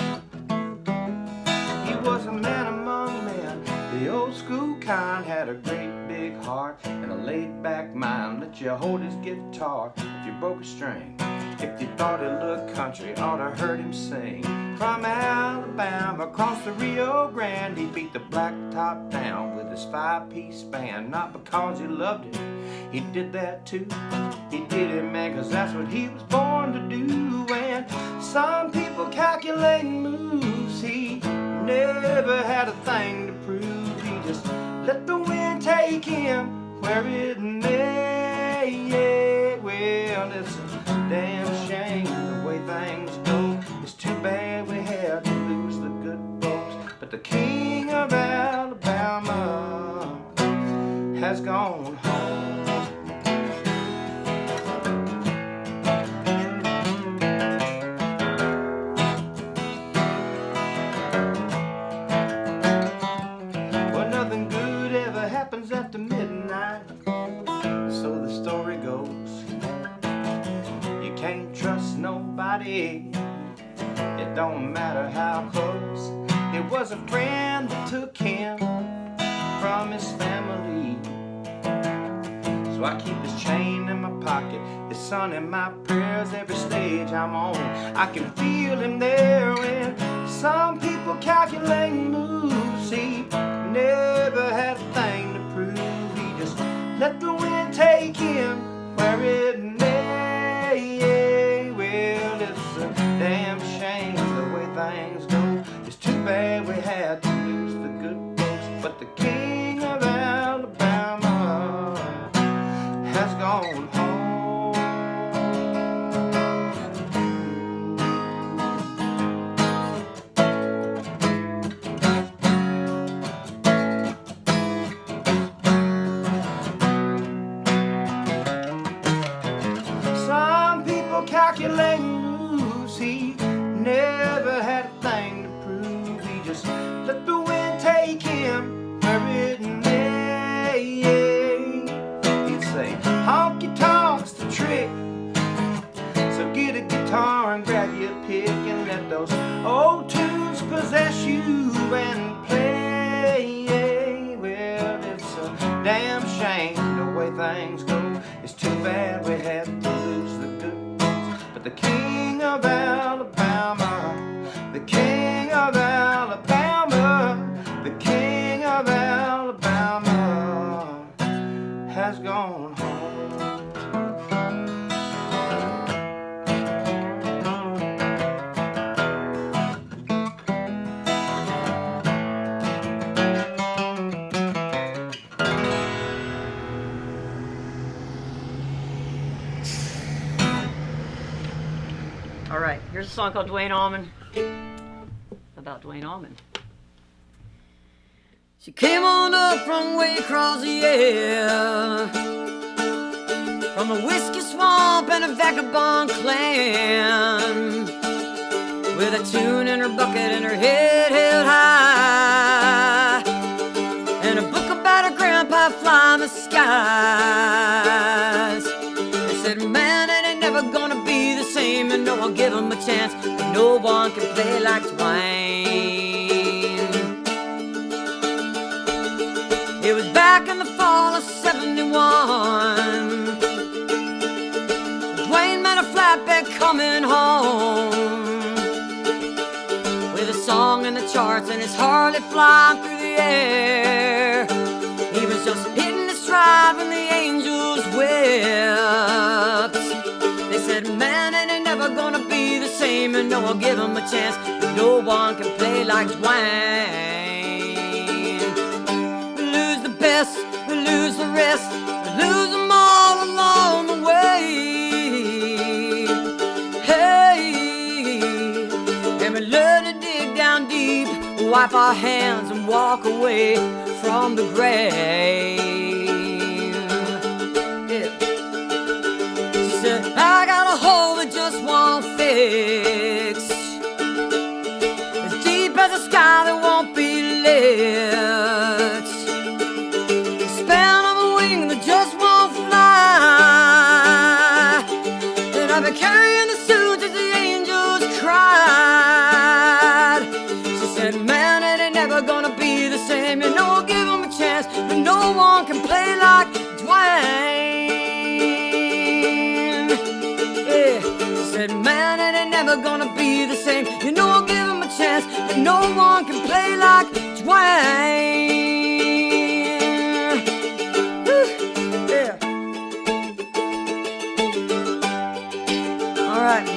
He was a man among men, the old school kind. Had a great big heart and a laid back mind. Let you hold his guitar if you broke a string. If you thought it looked country, ought to heard him sing. From Alabama across the Rio Grande, he beat the blacktop down with his 5-piece band. Not because he loved it, he did that too. He did it, man, cause that's what he was born to do. And some people calculating moves, he never had a thing to prove. He just let the wind take him where it may. Well, it's a damn shame the way things go. It's too bad we had to lose the good folks. But the King of Alabama has gone home. Well, nothing good ever happens after midnight, so the story goes. You can't trust nobody, it don't matter how close. It was a friend that took him from his family. So I keep his chain in my pocket, his son in my prayers every stage I'm on. I can feel him there when some people calculating moves. He never had a thing to prove. He just let the wind take him where it may. Well, it's a damn shame the way things go. It's too bad we had to lose the good folks. But the King of Alabama has gone home. Some people calculating moves. He never had a thing to prove. He just let the wind take him where it may. He'd say, honky tonk's the trick. So get a guitar and grab your pick and let those old tunes possess you and play. Well, it's a damn shame the way things go. It's too bad we had to lose the good ones. But the King of Alabama, the King of Alabama, the King of Alabama has gone home. All right, here's a song called Dwayne Allman, about Dwayne Allman. She came on up from way across the air, from a whiskey swamp and a vagabond clan, with a tune in her bucket and her head held high, and a book about her grandpa flying the skies. They said, man, it ain't never gonna be the same, and no, I'll give him a chance, but no one can play like Dwayne. It was back in the fall of '71. Dwayne met a flatbed coming home, with a song in the charts and his Harley flying through the air. He was just hitting his stride when the angels wept. They said, man, it ain't never gonna be the same, and no, I'll give him a chance, but no one can play like Dwayne. We lose the best, we lose the rest, we lose them all along the way. Hey, and we learn to dig down deep, wipe our hands and walk away from the grave. carrying the suits as the angels cried. She said, man, it ain't never gonna be the same. You know, I'll give him a chance, but no one can play like Dwayne. Yeah, she said, man, it ain't never gonna be the same. You know, I'll give him a chance, but no one can play like Dwayne. Yeah. All right.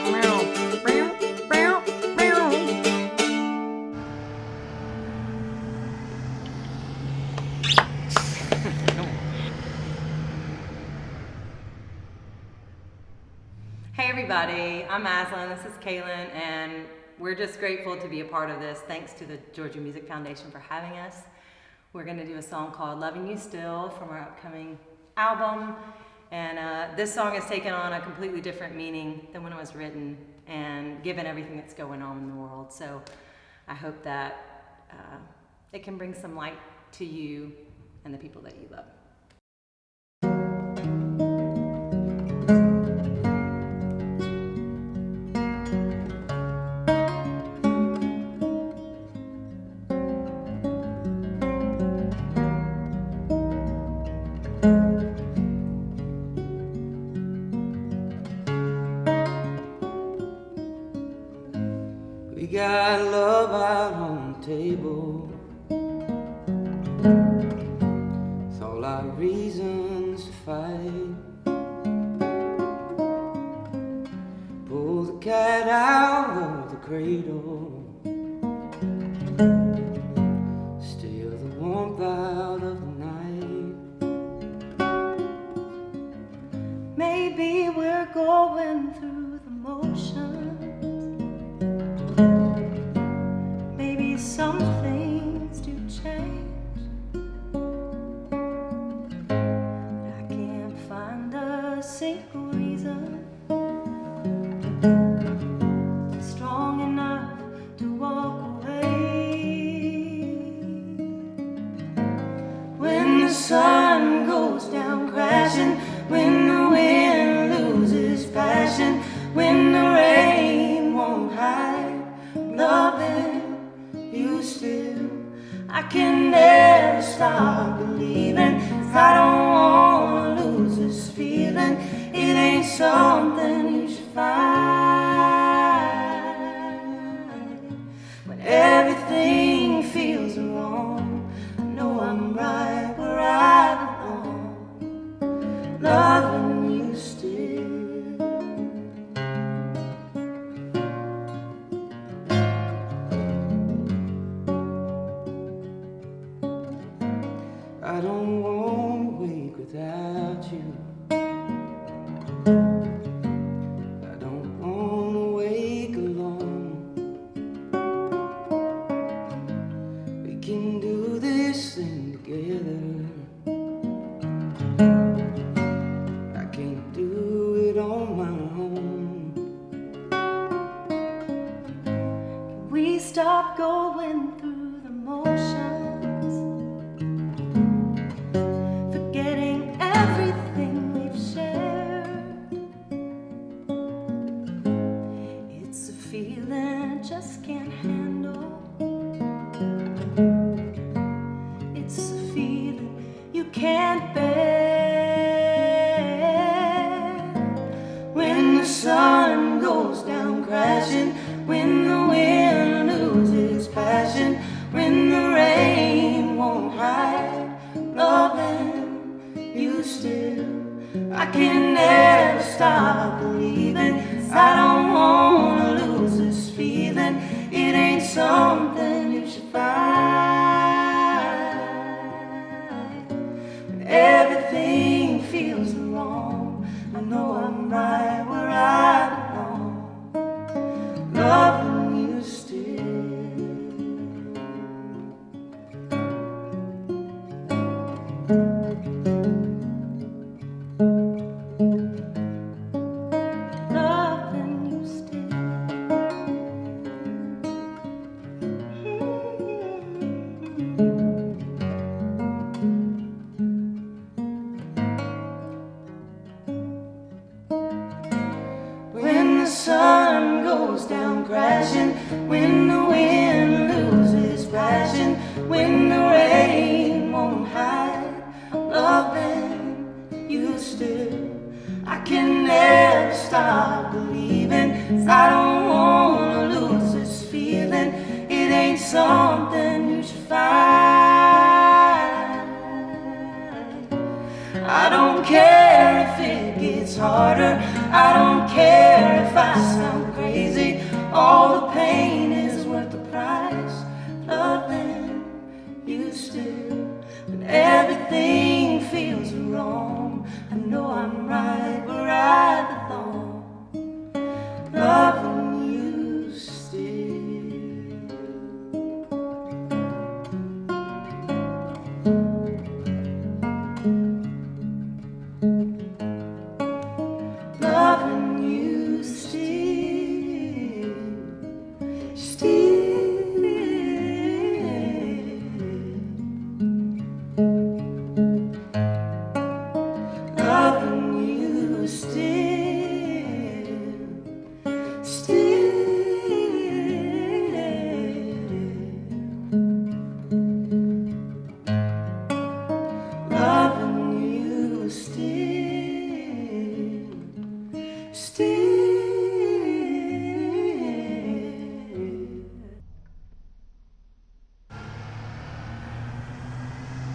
Hey everybody, I'm Aslyn, this is Kalen, and we're just grateful to be a part of this. Thanks to the Georgia Music Foundation for having us. We're going to do a song called Loving You Still from our upcoming album. And this song has taken on a completely different meaning than when it was written, and given everything that's going on in the world. So I hope that it can bring some light to you and the people that you love. We got love out on the table, with all our reasons to fight. Pull the cat out of the cradle, steal the warmth out of the night. Maybe we're going through the motions. Maybe some things do change. I can't find a single reason strong enough to walk away. When the sun goes down crashing, when the wind loses passion, when the rain won't hide, loving you still, I can never stop believing. 'Cause I don't wanna lose this feeling. It ain't something you should find. When everything feels wrong, I know I'm right where I belong, loving you still. I don't want to wake without you. I don't want to wake alone. We can do this thing together. I can't do it on my own. Can we stop going through the motions? Forgetting everything we've shared. It's a feeling I just can't handle. It's a feeling you can't bear. When the sun goes down crashing, when the wind loses passion, when the rain won't hide, loving you still, I can never stop believing. 'Cause I don't wanna lose this feeling. It ain't something you should find. When everything feels wrong, I know I'm right where I belong, loving you still. Loving you still. the sun goes down crashing, when the wind loses passion, when the rain won't hide, loving you still. I can never stop believing, 'cause I don't wanna lose this feeling. It ain't something you should find. I don't care if it gets harder, I don't care if I sound crazy. All the pain is worth the price, loving you still. When everything feels wrong, I know I'm right where I belong, loving you still. Loving you still, still. Loving you still, still. Loving you still, still.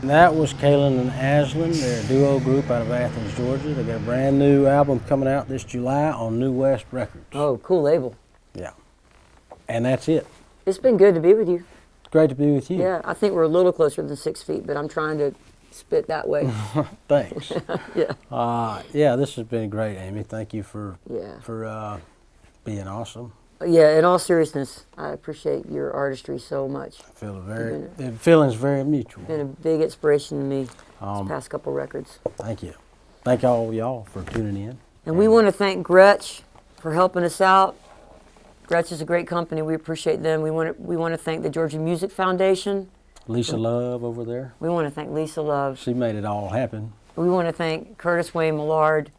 That was Kalen and Aslyn. They're a duo group out of Athens, Georgia. They got a brand new album coming out this July on New West Records. Oh, cool label. Yeah. And that's it. It's been good to be with you. It's great to be with you. Yeah, I think we're a little closer than 6 feet, but I'm trying to spit that way. Thanks. Yeah. Yeah, this has been great, Amy. Thank you for being awesome. Yeah, in all seriousness, I appreciate your artistry so much. I feel the feeling's very mutual. Been a big inspiration to me these past couple records. Thank you. Thank all y'all for tuning in. And we want to thank Gretsch for helping us out. Gretsch is a great company. We appreciate them. We want to thank the Georgia Music Foundation. Lisa Love over there. We want to thank Lisa Love. She made it all happen. We want to thank Curtis Wayne Millard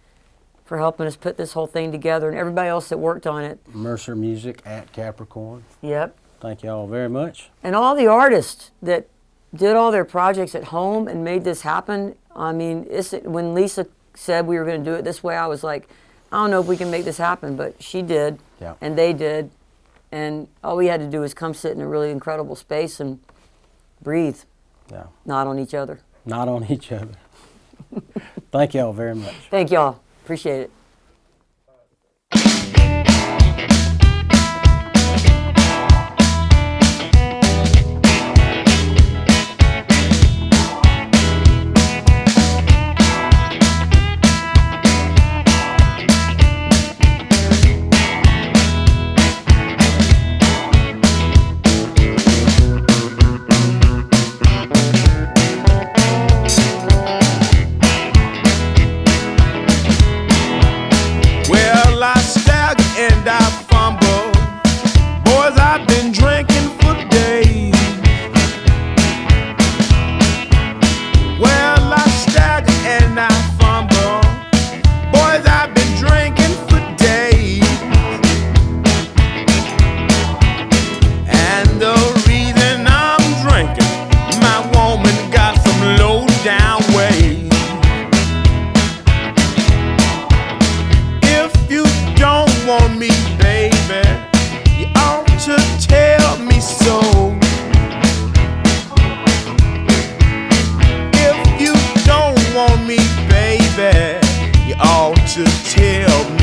for helping us put this whole thing together, and everybody else that worked on it. Mercer Music at Capricorn. Yep. Thank y'all very much. And all the artists that did all their projects at home and made this happen. I mean, when Lisa said we were going to do it this way, I was like, I don't know if we can make this happen, but she did, and they did. And all we had to do was come sit in a really incredible space and breathe. Yeah. Not on each other. Not on each other. Thank y'all very much. Thank y'all. Appreciate it. And I fumble. Boys, I've been drinking for days. Well, I stagger and I fumble. Boys, I've been drinking for days. And the reason I'm drinking, my woman got some low down ways. Don't want me, baby, you ought to tell me so. If you don't want me, baby, you ought to tell me